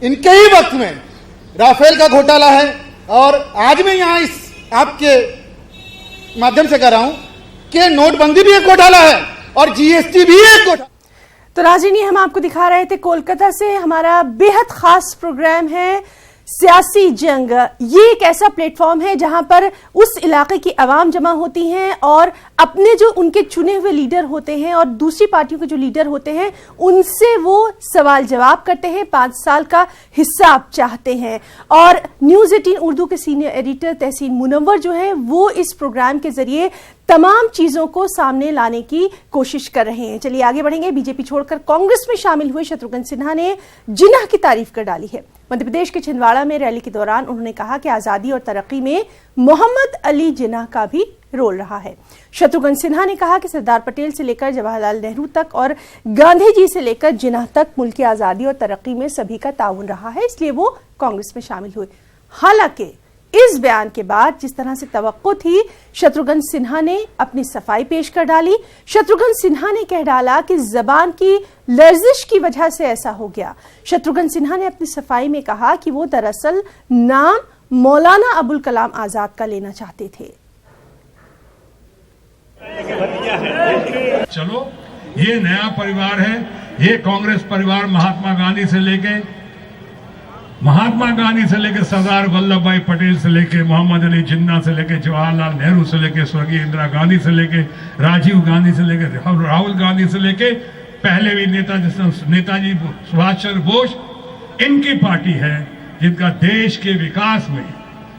ही वक्त में राफेल का घोटाला है, और आज मैं यहां इस आपके माध्यम से कह रहा हूं कि नोटबंदी भी एक घोटाला है और जीएसटी भी एक घोटाला। तो राजिनी, हम आपको दिखा रहे थे कोलकाता से हमारा बेहद खास प्रोग्राम है सियासी जंग। ये एक ऐसा प्लेटफॉर्म है जहां पर उस इलाके की आवाम जमा होती हैं और अपने जो उनके चुने हुए लीडर होते हैं और दूसरी पार्टियों के जो लीडर होते हैं उनसे वो सवाल जवाब करते हैं, 5 साल का हिसाब चाहते हैं। और न्यूज़ 18 उर्दू के सीनियर एडिटर तहसीन मुनव्वर जो है वो इस प्रोग्राम के जरिए तमाम चीजों को सामने लाने की कोशिश कर रहे हैं। चलिए आगे बढ़ेंगे। बीजेपी छोड़कर कांग्रेस में शामिल हुए शत्रुघ्न सिन्हा ने जिन्ना की तारीफ कर डाली है। मध्य प्रदेश के छिंदवाड़ा में रैली के दौरान उन्होंने कहा कि आजादी और तरक्की में मोहम्मद अली जिन्ना का भी रोल रहा है। शत्रुघ्न सिन्हा ने कहा कि सरदार पटेल से लेकर जवाहरलाल नेहरू तक और गांधी जी से लेकर जिन्ना तक मुल्क की आजादी और तरक्की में सभी का ताउन रहा है, इसलिए वो कांग्रेस में शामिल हुए। हालांकि इस बयान के बाद जिस तरह से तवक्को थी, शत्रुघ्न सिन्हा ने अपनी सफाई पेश कर डाली। शत्रुघ्न सिन्हा ने कह डाला कि जबान की लर्जिश की वजह से ऐसा हो गया। शत्रुघ्न सिन्हा ने अपनी सफाई में कहा कि वो दरअसल नाम मौलाना अबुल कलाम आजाद का लेना चाहते थे। चलो, ये नया परिवार है, ये कांग्रेस परिवार महात्मा गांधी से लेके सरदार वल्लभ भाई पटेल से लेके मोहम्मद अली जिन्ना से लेके जवाहरलाल नेहरू से लेके स्वर्गीय इंदिरा गांधी से लेके राजीव गांधी से लेके राहुल गांधी से लेके पहले भी नेताजी सुभाष चंद्र बोस, इनकी पार्टी है जिनका देश के विकास में,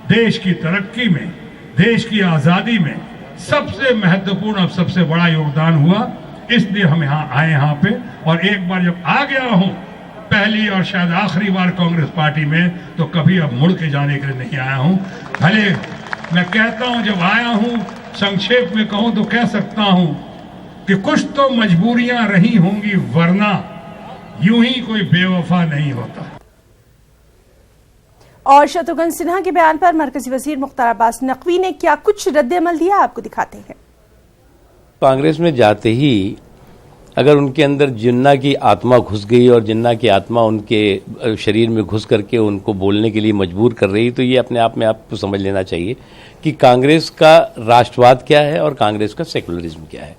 देश की तरक्की में, देश की आजादी में सबसे महत्वपूर्ण और सबसे बड़ा योगदान हुआ। इसलिए हम यहाँ आए यहाँ पे, और एक बार जब आ गया हूं, पहली और शायद आखिरी बार कांग्रेस पार्टी में, तो कभी अब मुड़ के जाने के लिए नहीं आया हूं। भले मैं कहता हूं जब आया हूं, संक्षेप में कहूं तो कह सकता हूं कि कुछ तो मजबूरियां रही होंगी, वरना यूं ही कोई बेवफा नहीं होता। और शत्रुघ्न सिन्हा के बयान पर मरकजी वजीर मुख्तार अब्बास नकवी ने क्या कुछ रद्द-ए-अमल दिया, आपको दिखाते हैं। कांग्रेस में जाते ही अगर उनके अंदर जिन्ना की आत्मा घुस गई और जिन्ना की आत्मा उनके शरीर में घुस करके उनको बोलने के लिए मजबूर कर रही, तो ये अपने आप में आपको समझ लेना चाहिए कि कांग्रेस का राष्ट्रवाद क्या है और कांग्रेस का सेकुलरिज्म क्या है।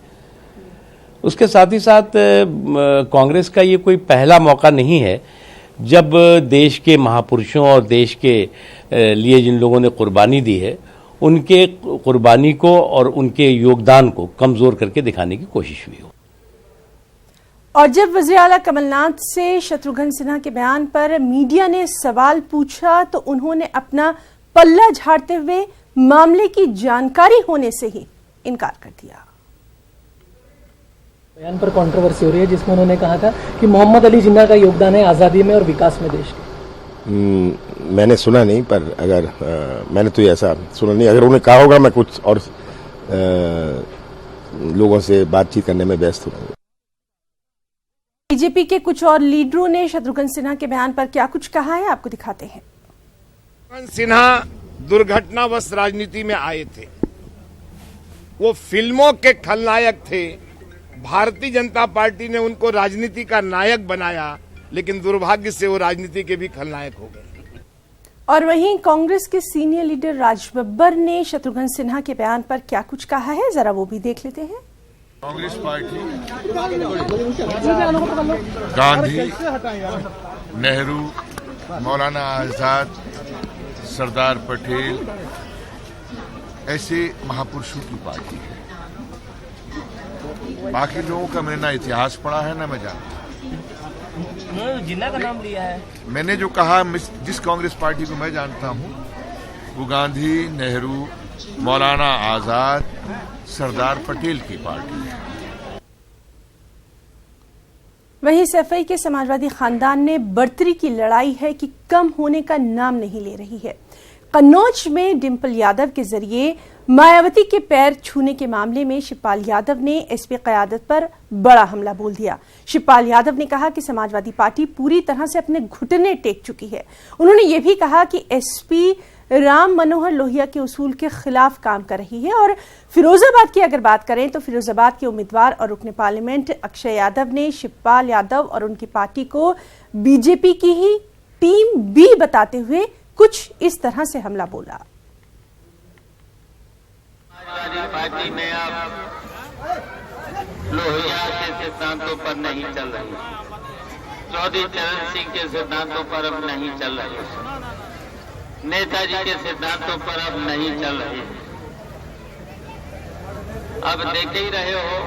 उसके साथ ही साथ कांग्रेस का ये कोई पहला मौका नहीं है जब देश के महापुरुषों और देश के लिए जिन लोगों ने कुर्बानी दी है, उनके कुर्बानी को और उनके योगदान को कमजोर करके दिखाने की कोशिश हुई हो। और जब वज़ीर आला कमलनाथ से शत्रुघ्न सिन्हा के बयान पर मीडिया ने सवाल पूछा तो उन्होंने अपना पल्ला झाड़ते हुए मामले की जानकारी होने से ही इनकार कर दिया। बयान पर कंट्रोवर्सी हो रही है जिसमें उन्होंने कहा था कि मोहम्मद अली जिन्ना का योगदान है आज़ादी में और विकास में देश के। मैंने सुना नहीं, पर अगर मैंने तो ऐसा सुना नहीं। अगर उन्होंने कहा होगा, मैं कुछ और लोगों से बातचीत करने में व्यस्त हूँ। बीजेपी के कुछ और लीडरों ने शत्रुघ्न सिन्हा के बयान पर क्या कुछ कहा है, आपको दिखाते हैं। शत्रुघ्न सिन्हा दुर्घटनावश राजनीति में आए थे, वो फिल्मों के खलनायक थे। भारतीय जनता पार्टी ने उनको राजनीति का नायक बनाया, लेकिन दुर्भाग्य से वो राजनीति के भी खलनायक हो गए। और वहीं कांग्रेस के सीनियर लीडर राज बब्बर ने शत्रुघ्न सिन्हा के बयान पर क्या कुछ कहा है, जरा वो भी देख लेते हैं। कांग्रेस पार्टी गांधी, नेहरू, मौलाना आजाद, सरदार पटेल ऐसे महापुरुषों की पार्टी है। बाकी लोगों का मैंने ना इतिहास पढ़ा है ना मैं जानता। जिन्ना का नाम लिया है। मैंने जो कहा, जिस कांग्रेस पार्टी को मैं जानता हूँ वो गांधी, नेहरू, मौलाना आजाद, सरदार पटेल की पार्टी है। वहीं सफाई के समाजवादी खानदान ने बढ़तरी की लड़ाई है कि कम होने का नाम नहीं ले रही है। कन्नौज में डिंपल यादव के जरिए मायावती के पैर छूने के मामले में शिवपाल यादव ने एसपी क़यादत पर बड़ा हमला बोल दिया। शिवपाल यादव ने कहा कि समाजवादी पार्टी पूरी तरह से अपने घुटने टेक चुकी है। उन्होंने ये भी कहा कि एसपी राम मनोहर लोहिया के उसूल के खिलाफ काम कर रही है। और फिरोजाबाद की अगर बात करें तो फिरोजाबाद के उम्मीदवार और रुकने पार्लियामेंट अक्षय यादव ने शिवपाल यादव और उनकी पार्टी को बीजेपी की ही टीम बी बताते हुए कुछ इस तरह से हमला बोला। पार्टी में अब लोहिया के सिद्धांतों पर नहीं चल रही, चौधरी चरण सिंह के सिद्धांतों पर अब नहीं चल रही, नेताजी के सिद्धांतों पर अब नहीं चल रही। अब देख ही रहे हो,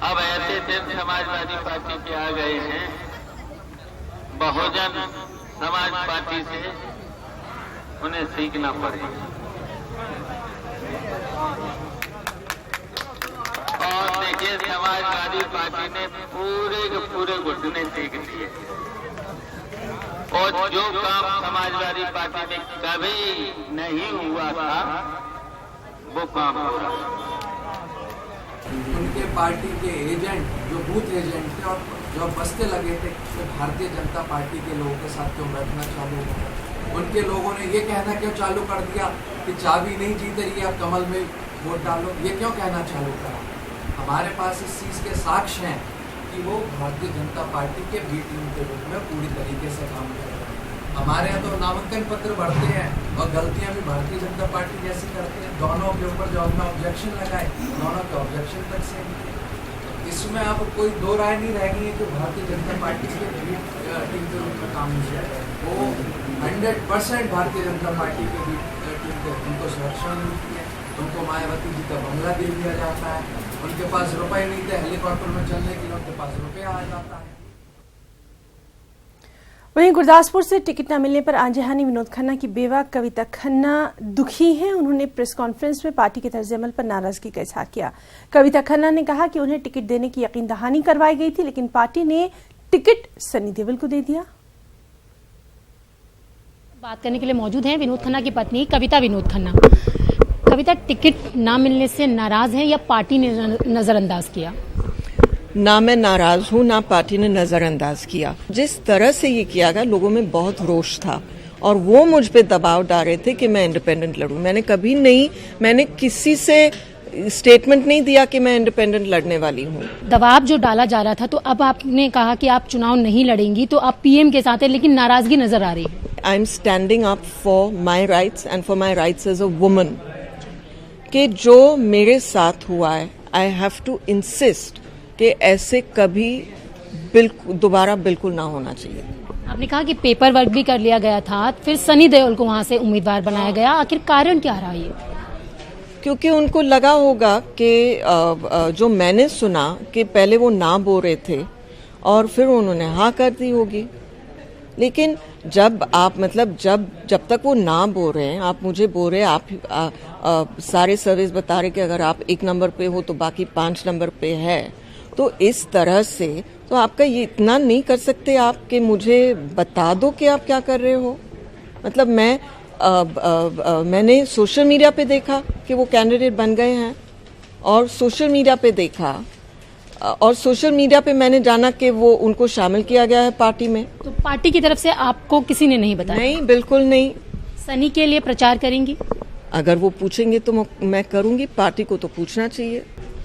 अब ऐसे दिन समाजवादी पार्टी के आ गए हैं, बहुजन समाज पार्टी से उन्हें सीखना पड़ेगा। और देखिए, समाजवादी पार्टी ने पूरे के पूरे घुटने टेक दिए और जो काम समाजवादी पार्टी में कभी नहीं हुआ था वो काम हो रहा है। उनके पार्टी के एजेंट जो बूथ एजेंट थे और जो बसते लगे थे कि भारतीय जनता पार्टी के लोगों के साथ क्यों बैठना चालू हो, उनके लोगों ने ये कहना क्यों चालू कर दिया कि चाबी नहीं जीत रही है, आप कमल में वोट डालो, ये क्यों कहना चालू करा। हमारे पास इस चीज़ के साक्ष्य हैं कि वो भारतीय जनता पार्टी के बी टीम के रूप में पूरी तरीके से काम कर रहे हैं। हमारे यहाँ तो नामांकन पत्र भरते हैं और गलतियाँ भी भारतीय जनता पार्टी जैसी करते हैं। दोनों के ऊपर जो अपना ऑब्जेक्शन लगाए, दोनों के ऑब्जेक्शन तक से इसमें अब कोई दो राय नहीं रह गई है कि भारतीय जनता पार्टी के बी टीम के रूप में काम किया है। वो 100% भारतीय जनता पार्टी के बी टीम को उनको सुरक्षा मिलती है, उनको मायावती जी का बंगला दे दिया जाता है, उनके पास रुपए नहीं थे हेलीकॉप्टर में चलने के लिए, उनके पास रुपया आ जाता है। वहीं गुरदासपुर से टिकट न मिलने पर आंजहानी विनोद खन्ना की बेवा कविता खन्ना दुखी हैं। उन्होंने प्रेस कॉन्फ्रेंस में पार्टी के तर्ज अमल पर नाराजगी का इजहार किया। कविता खन्ना ने कहा कि उन्हें टिकट देने की यकीन दहानी करवाई गई थी, लेकिन पार्टी ने टिकट सनी देओल को दे दिया। बात करने के लिए मौजूद हैं विनोद खन्ना की पत्नी कविता विनोद खन्ना। कविता, टिकट ना मिलने से नाराज हैं या पार्टी ने नजरअंदाज किया? ना मैं नाराज हूँ, ना पार्टी ने नजरअंदाज किया। जिस तरह से ये किया गया, लोगों में बहुत रोष था और वो मुझ पे दबाव डाल रहे थे कि मैं इंडिपेंडेंट लड़ूं। मैंने किसी से स्टेटमेंट नहीं दिया कि मैं इंडिपेंडेंट लड़ने वाली हूँ। दबाव जो डाला जा रहा था, तो अब आपने कहा कि आप चुनाव नहीं लड़ेंगी, तो आप पीएम के साथ है, लेकिन नाराजगी नजर आ रही है। I am standing up for my rights and for my rights as a woman. कि जो मेरे साथ हुआ है, आई हैव टू इंसिस्ट कि ऐसे कभी दोबारा बिल्कुल ना होना चाहिए। आपने कहा कि पेपर वर्क भी कर लिया गया था, फिर सनी देओल को वहां से उम्मीदवार बनाया गया, आखिर कारण क्या रहा ये? क्योंकि उनको लगा होगा कि जो मैंने सुना कि पहले वो ना बोल रहे थे और फिर उन्होंने हाँ कर दी होगी। लेकिन जब आप जब तक वो ना बोल रहे हैं, आप मुझे बोल रहे हैं, आप सारे सर्विस बता रहे कि अगर आप 1 नंबर पे हो तो बाकी 5 नंबर पे है, तो इस तरह से तो आपका ये इतना नहीं कर सकते आप कि मुझे बता दो कि आप क्या कर रहे हो। मतलब मैंने सोशल मीडिया पे देखा कि वो कैंडिडेट बन गए हैं और सोशल मीडिया पे देखा और सोशल मीडिया पे मैंने जाना कि वो उनको शामिल किया गया है पार्टी में। तो पार्टी की तरफ से आपको किसी ने नहीं बताया? नहीं, बिल्कुल नहीं। सनी के लिए प्रचार करेंगी? अगर वो पूछेंगे तो मैं करूंगी, पार्टी को तो पूछना चाहिए।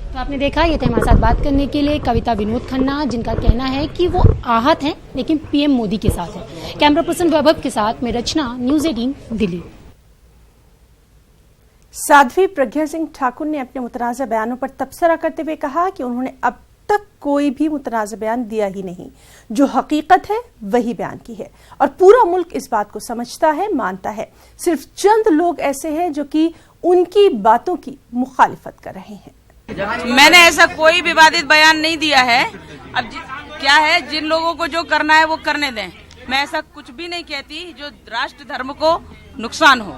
तो आपने देखा, ये थे हमारे साथ बात करने के लिए कविता विनोद खन्ना, जिनका कहना है कि वो आहत हैं लेकिन पीएम मोदी के साथ हैं। कैमरा पर्सन वैभव के साथ मैं रचना, न्यूज़ 18 दिल्ली। साध्वी प्रज्ञा सिंह ठाकुर ने अपने मुतनाज़ा बयानों पर तबसरा करते हुए कहा कि उन्होंने अब तक कोई भी मुतनाज़ा बयान दिया ही नहीं, जो हकीकत है वही बयान की है और पूरा मुल्क इस बात को समझता है, मानता है। सिर्फ चंद लोग ऐसे हैं जो कि उनकी बातों की मुखालिफत कर रहे हैं। मैंने ऐसा कोई विवादित बयान नहीं दिया है। अब क्या है, जिन लोगों को जो करना है वो करने दें। मैं ऐसा कुछ भी नहीं कहती जो राष्ट्र धर्म को नुकसान हो।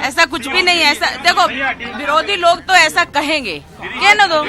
ऐसा कुछ भी नहीं है। ऐसा देखो, विरोधी लोग तो ऐसा कहेंगे, कहने दो।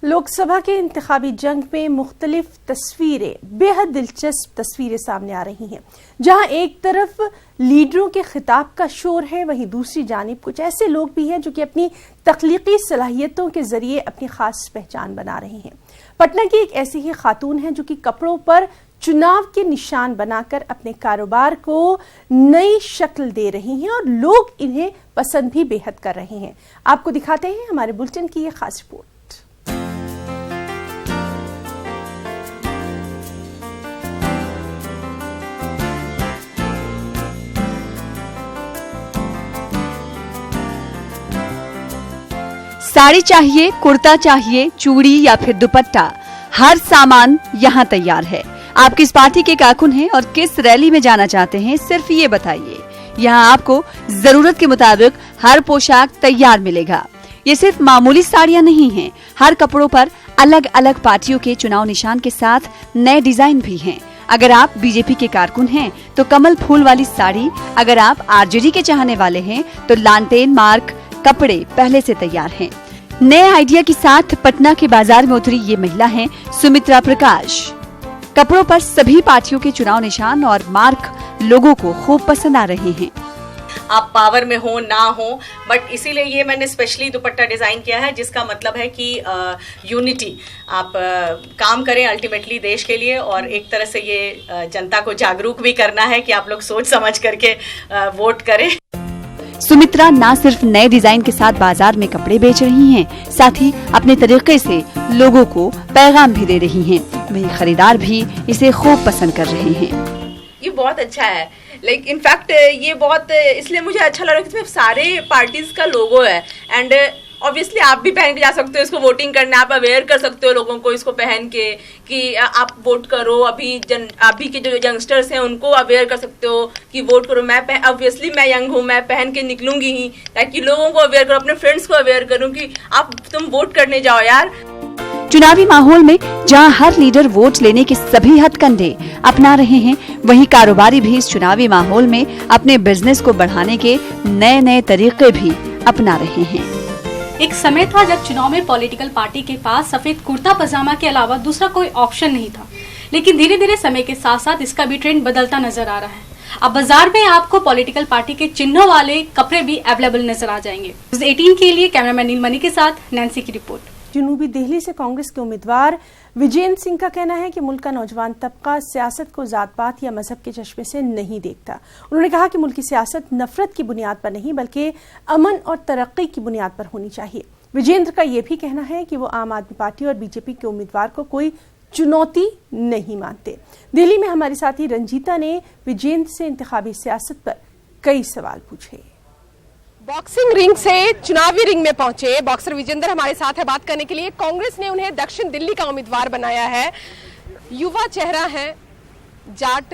लोकसभा के इंतखाबी जंग में मुख्तलिफ तस्वीरें, बेहद दिलचस्प तस्वीरें सामने आ रही हैं। जहां एक तरफ लीडरों के खिताब का शोर है, वहीं दूसरी जानिब कुछ ऐसे लोग भी हैं जो कि अपनी तख्लीकी सलाहियतों के जरिए अपनी खास पहचान बना रहे हैं। पटना की एक ऐसी ही खातून है जो कि कपड़ों पर चुनाव के निशान बनाकर अपने कारोबार को नई शक्ल दे रही हैं और लोग इन्हें पसंद भी बेहद कर रहे हैं। आपको दिखाते हैं हमारे बुलेटिन की ये खास रिपोर्ट। साड़ी चाहिए, कुर्ता चाहिए, चूड़ी या फिर दुपट्टा, हर सामान यहाँ तैयार है। आप किस पार्टी के कारकुन हैं और किस रैली में जाना चाहते हैं, सिर्फ ये बताइए। यहाँ आपको जरूरत के मुताबिक हर पोशाक तैयार मिलेगा। ये सिर्फ मामूली साड़ियाँ नहीं हैं, हर कपड़ों पर अलग अलग पार्टियों के चुनाव निशान के साथ नए डिजाइन भी हैं। अगर आप बीजेपी के कारकुन हैं तो कमल फूल वाली साड़ी, अगर आप आरजेडी के चाहने वाले हैं तो लालटेन मार्क कपड़े पहले से तैयार हैं। नए आइडिया के साथ पटना के बाजार में उतरी ये महिला हैं सुमित्रा प्रकाश। कपड़ों पर सभी पार्टियों के चुनाव निशान और मार्क लोगों को खूब पसंद आ रहे हैं। आप पावर में हो ना हो, बट इसीलिए ये मैंने स्पेशली दुपट्टा डिजाइन किया है, जिसका मतलब है कि यूनिटी, आप काम करें अल्टीमेटली देश के लिए, और एक तरह से ये जनता को जागरूक भी करना है कि आप लोग सोच समझ करके वोट करें। सुमित्रा न सिर्फ नए डिजाइन के साथ बाजार में कपड़े बेच रही हैं, साथ ही अपने तरीके से लोगों को पैगाम भी दे रही हैं। वहीं खरीदार भी इसे खूब पसंद कर रहे हैं। ये बहुत अच्छा है, लाइक इनफैक्ट ये बहुत इसलिए मुझे अच्छा लग रहा है कि इसमें सारे पार्टीज का लोगो है, एंड ऑब्वियसली आप भी पहन के जा सकते हो इसको वोटिंग करने, आप अवेयर कर सकते हो लोगों को इसको पहन के कि आप वोट करो। अभी के जो यंगस्टर्स हैं उनको अवेयर कर सकते हो कि वोट करो। मैं ऑब्वियसली मैं यंग हूँ, मैं पहन के निकलूंगी ही, ताकि लोगों को अवेयर करो, अपने फ्रेंड्स को अवेयर करूँ कि आप तुम वोट करने जाओ यार। चुनावी माहौल में जहां हर लीडर वोट लेने के सभी हथकंडे अपना रहे हैं, वहीं कारोबारी भी इस चुनावी माहौल में अपने बिजनेस को बढ़ाने के नए नए तरीके भी अपना रहे हैं। एक समय था जब चुनाव में पॉलिटिकल पार्टी के पास सफेद कुर्ता पजामा के अलावा दूसरा कोई ऑप्शन नहीं था, लेकिन धीरे धीरे समय के साथ साथ इसका भी ट्रेंड बदलता नजर आ रहा है। अब बाजार में आपको पॉलिटिकल पार्टी के चिन्हों वाले कपड़े भी अवेलेबल नजर आ जाएंगे। 18 के लिए कैमरामैन नीलमणि के साथ नैन्सी की रिपोर्ट। जनूबी दिल्ली से कांग्रेस के उम्मीदवार विजेंद्र सिंह का कहना है कि मुल्क का नौजवान तबका सियासत को जात पात या मजहब के चश्मे से नहीं देखता। उन्होंने कहा कि मुल्क की सियासत नफरत की बुनियाद पर नहीं बल्कि अमन और तरक्की की बुनियाद पर होनी चाहिए। विजेंद्र का यह भी कहना है कि वो आम आदमी पार्टी और बीजेपी के उम्मीदवार को कोई चुनौती नहीं मानते। दिल्ली में हमारी साथी रंजीता ने विजेंद्र से इंतखाबी सियासत पर कई सवाल पूछे। बॉक्सिंग रिंग से चुनावी रिंग में पहुंचे बॉक्सर विजेंद्र हमारे साथ है बात करने के लिए। कांग्रेस ने उन्हें दक्षिण दिल्ली का उम्मीदवार बनाया है। युवा चेहरा है, जाट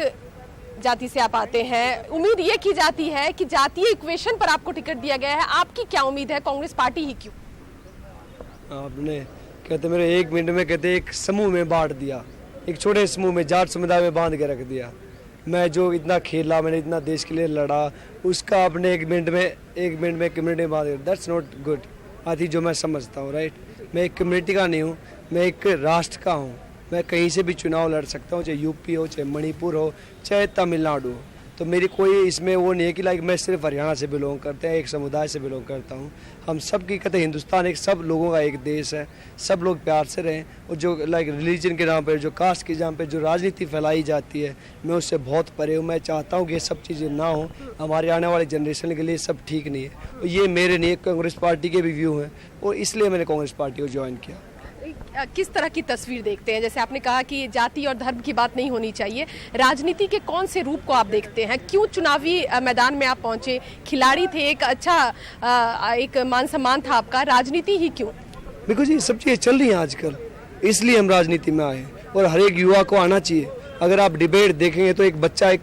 जाति से आप आते हैं। उम्मीद ये की जाती है कि जातीय इक्वेशन पर आपको टिकट दिया गया है। आपकी क्या उम्मीद है, कांग्रेस पार्टी ही क्यों? आपने कहते मेरे 1 मिनट में कहते एक समूह में बांट दिया, एक छोटे समूह में जाट समुदाय में बांध के रख दिया। मैं जो इतना खेला, मैंने इतना देश के लिए लड़ा, उसका अपने 1 मिनट में कम्युनिटी बांध दिया। That's not good. आती जो मैं समझता हूँ, राइट। मैं एक कम्युनिटी का नहीं हूँ, मैं एक राष्ट्र का हूँ। मैं कहीं से भी चुनाव लड़ सकता हूँ, चाहे यूपी हो, चाहे मणिपुर हो, चाहे तमिलनाडु हो। तो मेरी कोई इसमें वो नहीं है कि लाइक मैं सिर्फ हरियाणा से बिलोंग करते हैं, एक समुदाय से बिलोंग करता हूँ। हम सब की कहते हैं हिंदुस्तान एक सब लोगों का एक देश है, सब लोग प्यार से रहें। और जो लाइक रिलीजन के नाम पर, जो कास्ट के नाम पर जो राजनीति फैलाई जाती है, मैं उससे बहुत परे हूँ। मैं चाहता हूँ कि ये सब चीज़ें ना हो, हमारे आने वाली जनरेशन के लिए सब ठीक नहीं है। और ये मेरे नहीं, कांग्रेस पार्टी के भी व्यू हैं, और इसलिए मैंने कांग्रेस पार्टी को ज्वाइन किया। किस तरह की तस्वीर देखते हैं? जैसे आपने कहा कि जाति और धर्म की बात नहीं होनी चाहिए, राजनीति के कौन से रूप को आप देखते हैं? क्यों चुनावी मैदान में आप पहुंचे? खिलाड़ी थे, एक अच्छा एक मान सम्मान था आपका, राजनीति ही क्यों? बिकॉज ये सब चीज़ें चल रही हैं आजकल, इसलिए हम राजनीति में आए। और हर एक युवा को आना चाहिए। अगर आप डिबेट देखेंगे तो एक बच्चा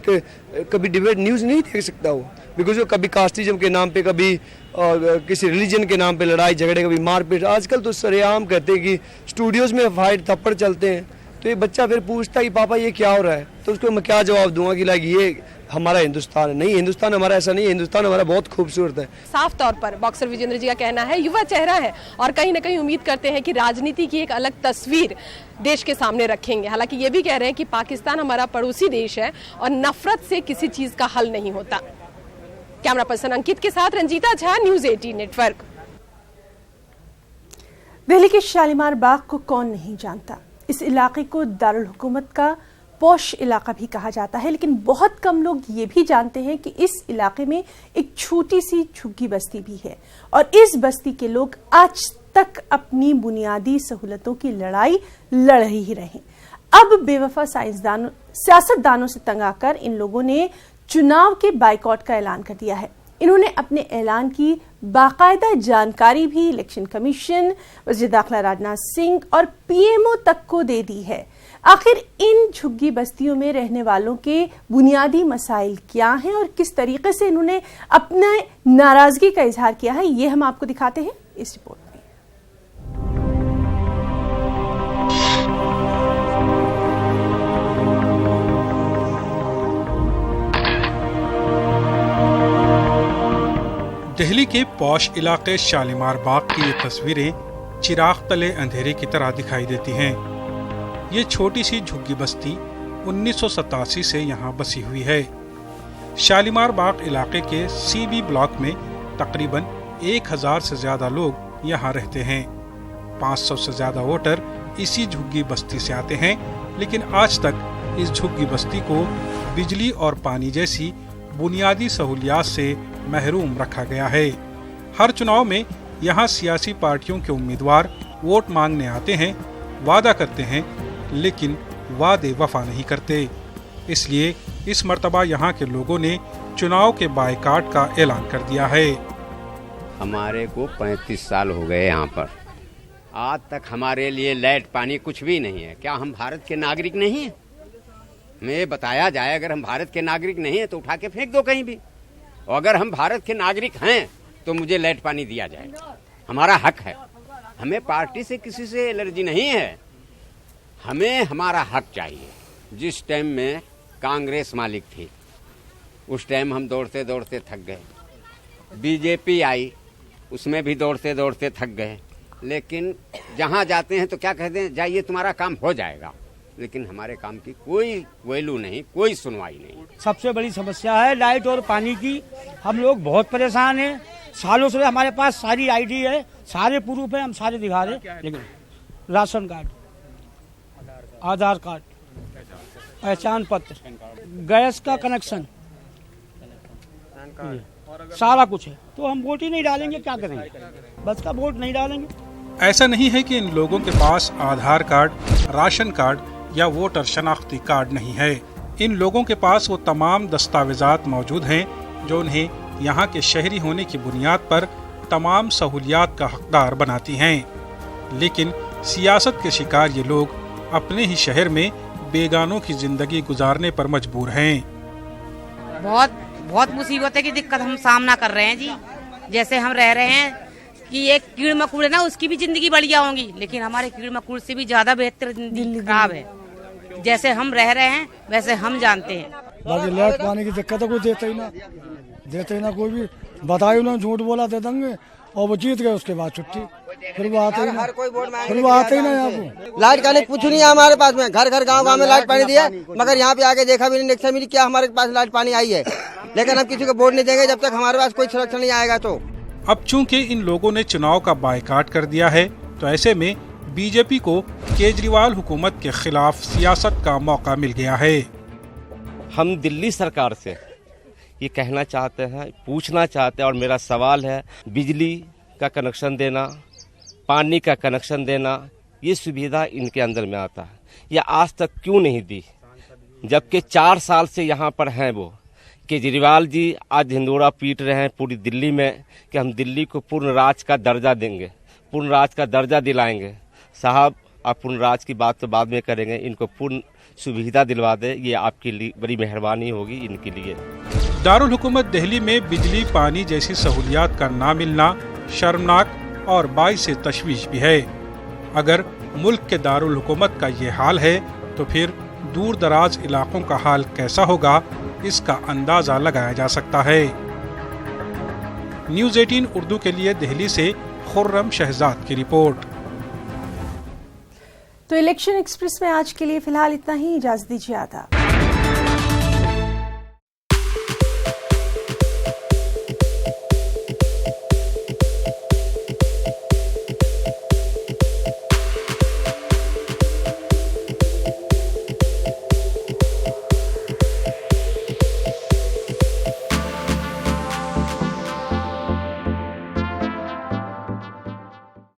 कभी डिबेट न्यूज़ नहीं देख सकता हो, बिकॉज वो कभी कास्टिज्म के नाम पे, कभी किसी रिलीजन के नाम पे लड़ाई झगड़े, कभी मारपीट। आजकल तो सरेआम कहते हैं कि स्टूडियोज में फाइट थप्पड़ चलते हैं। तो ये बच्चा फिर पूछता है कि पापा ये क्या हो रहा है, तो उसको मैं क्या जवाब दूंगा कि लाइक ये हमारा हिंदुस्तान है। नहीं, हिंदुस्तान हमारा ऐसा नहीं है, हिंदुस्तान हमारा बहुत खूबसूरत है। साफ तौर पर बॉक्सर विजेंद्र जी का कहना है, युवा चेहरा है और कहीं ना कहीं उम्मीद करते हैं कि राजनीति की एक अलग तस्वीर देश के सामने रखेंगे। हालांकि ये भी कह रहे हैं कि पाकिस्तान हमारा पड़ोसी देश है और नफरत से किसी चीज का हल नहीं होता। कैमरा पर्सन अंकित के साथ रंजीता झा, न्यूज़ 18 नेटवर्क। दिल्ली के शालीमार बाग को कौन नहीं जानता। इस इलाके को दारुल हुकूमत का पॉश इलाका भी कहा जाता है, लेकिन बहुत कम लोग ये भी जानते हैं कि इस इलाके में एक छोटी सी झुग्गी बस्ती भी है और इस बस्ती के लोग आज तक अपनी बुनियादी सहूलतों की लड़ाई लड़ ही रहे। अब बेवफा सियासतदानों से तंग आकर इन लोगों ने चुनाव के बाइकॉट का ऐलान कर दिया है। इन्होंने अपने ऐलान की बाकायदा जानकारी भी इलेक्शन कमीशन, वज़ीर दाखिला राजनाथ सिंह और पीएमओ तक को दे दी है। आखिर इन झुग्गी बस्तियों में रहने वालों के बुनियादी मसाइल क्या हैं और किस तरीके से इन्होंने अपने नाराजगी का इजहार किया है, ये हम आपको दिखाते हैं इस रिपोर्ट में। दिल्ली के पॉश इलाके शालीमार बाग की ये तस्वीरें चिराग तले अंधेरे की तरह दिखाई देती हैं। ये छोटी सी झुग्गी बस्ती 1987 से यहाँ बसी हुई है। शालीमार बाग इलाके के सीबी ब्लॉक में तकरीबन 1000 से ज्यादा लोग यहाँ रहते हैं। 500 से ज्यादा वोटर इसी झुग्गी बस्ती से आते हैं, लेकिन आज तक इस झुग्गी बस्ती को बिजली और पानी जैसी बुनियादी सहूलियात से महरूम रखा गया है। हर चुनाव में यहाँ सियासी पार्टियों के उम्मीदवार वोट मांगने आते हैं, वादा करते हैं, लेकिन वादे वफा नहीं करते। इसलिए इस मर्तबा यहाँ के लोगों ने चुनाव के बायकाट का ऐलान कर दिया है। हमारे को 35 साल हो गए यहाँ पर, आज तक हमारे लिए लाइट पानी कुछ भी नहीं है। क्या हम भारत के नागरिक नहीं हैं? हमें बताया जाए, अगर हम भारत के नागरिक नहीं हैं तो उठा के फेंक दो कहीं भी, और अगर हम भारत के नागरिक हैं तो मुझे लाइट पानी दिया जाए। हमारा हक है, हमें पार्टी से किसी से एलर्जी नहीं है, हमें हमारा हक चाहिए। जिस टाइम में कांग्रेस मालिक थी उस टाइम हम दौड़ते दौड़ते थक गए, बीजेपी आई उसमें भी दौड़ते दौड़ते थक गए, लेकिन जहाँ जाते हैं तो क्या कहते हैं, जाइए तुम्हारा काम हो जाएगा, लेकिन हमारे काम की कोई वैल्यू नहीं, कोई सुनवाई नहीं। सबसे बड़ी समस्या है लाइट और पानी की। हम लोग बहुत परेशान हैं, सालों से हमारे पास सारी आईडी है, सारे प्रूफ है, हम सारे दिखा रहे, लेकिन राशन कार्ड, आधार कार्ड, पहचान पत्र, गैस का कनेक्शन, सारा कुछ है, तो हम वोट ही नहीं डालेंगे। क्या करेंगे, बस का वोट नहीं डालेंगे। ऐसा नहीं है कि इन लोगों के पास आधार कार्ड, राशन कार्ड या वोटर शनाख्ती कार्ड नहीं है। इन लोगों के पास वो तमाम दस्तावेजात मौजूद हैं जो उन्हें यहाँ के शहरी होने की बुनियाद पर तमाम सहूलियात का हकदार बनाती हैं। लेकिन सियासत के शिकार ये लोग अपने ही शहर में बेगानों की जिंदगी गुजारने पर मजबूर हैं। बहुत मुसीबत है की दिक्कत हम सामना कर रहे हैं जी। जैसे हम रह रहे हैं कि एक कीड़ मकोड़ है ना, उसकी भी जिंदगी बढ़िया होंगी, लेकिन हमारे कीड़ मकोड़ से भी ज्यादा बेहतर जिंदगी खराब है। जैसे हम रह रहे हैं वैसे हम जानते हैं। बाकी लाइट पानी की दिक्कत है, कोई देते ही ना, कोई भी बताए उन्होंने झूठ बोला दे देंगे और वो जीत गए, उसके बाद छुट्टी, फिर वो आते ही ना यहाँ को। लाइट का कुछ नहीं है हमारे पास में, घर घर गाँव में लाइट पानी दिया, मगर यहाँ पे आके देखा भी नहीं, रिक्शा मिली क्या हमारे पास लाइट पानी आई है, लेकिन हम किसी को वोट नहीं देंगे जब तक हमारे पास कोई सुरक्षा नहीं आएगा। तो अब चूंकि इन लोगों ने चुनाव का बायकाट कर दिया है, तो ऐसे में बीजेपी को केजरीवाल हुकूमत के खिलाफ सियासत का मौका मिल गया है। हम दिल्ली सरकार से ये कहना चाहते हैं, पूछना चाहते हैं, और मेरा सवाल है, बिजली का कनेक्शन देना, पानी का कनेक्शन देना, ये सुविधा इनके अंदर में आता है, या आज तक क्यों नहीं दी? जबकि 4 साल से यहाँ पर हैं वो केजरीवाल जी। आज हिंदोरा पीट रहे हैं पूरी दिल्ली में कि हम दिल्ली को पूर्ण राज का दर्जा देंगे, पूर्ण राज का दर्जा दिलाएंगे। साहब, आप पूर्ण राज की बात तो बाद में करेंगे, इनको पूर्ण सुविधा दिलवा दे, ये आपके लिए बड़ी मेहरबानी होगी इनके लिए। दारुल हुकूमत दिल्ली में बिजली पानी जैसी सहूलियात का ना मिलना शर्मनाक और बाइस तशवीश भी है। अगर मुल्क के दारुल हुकूमत का ये हाल है तो फिर दूर दराज इलाकों का हाल कैसा होगा, इसका अंदाजा लगाया जा सकता है। न्यूज़ 18 उर्दू के लिए दिल्ली से खुर्रम शहजाद की रिपोर्ट। तो इलेक्शन एक्सप्रेस में आज के लिए फिलहाल इतना ही, इजाजत दीजिए, आदाब।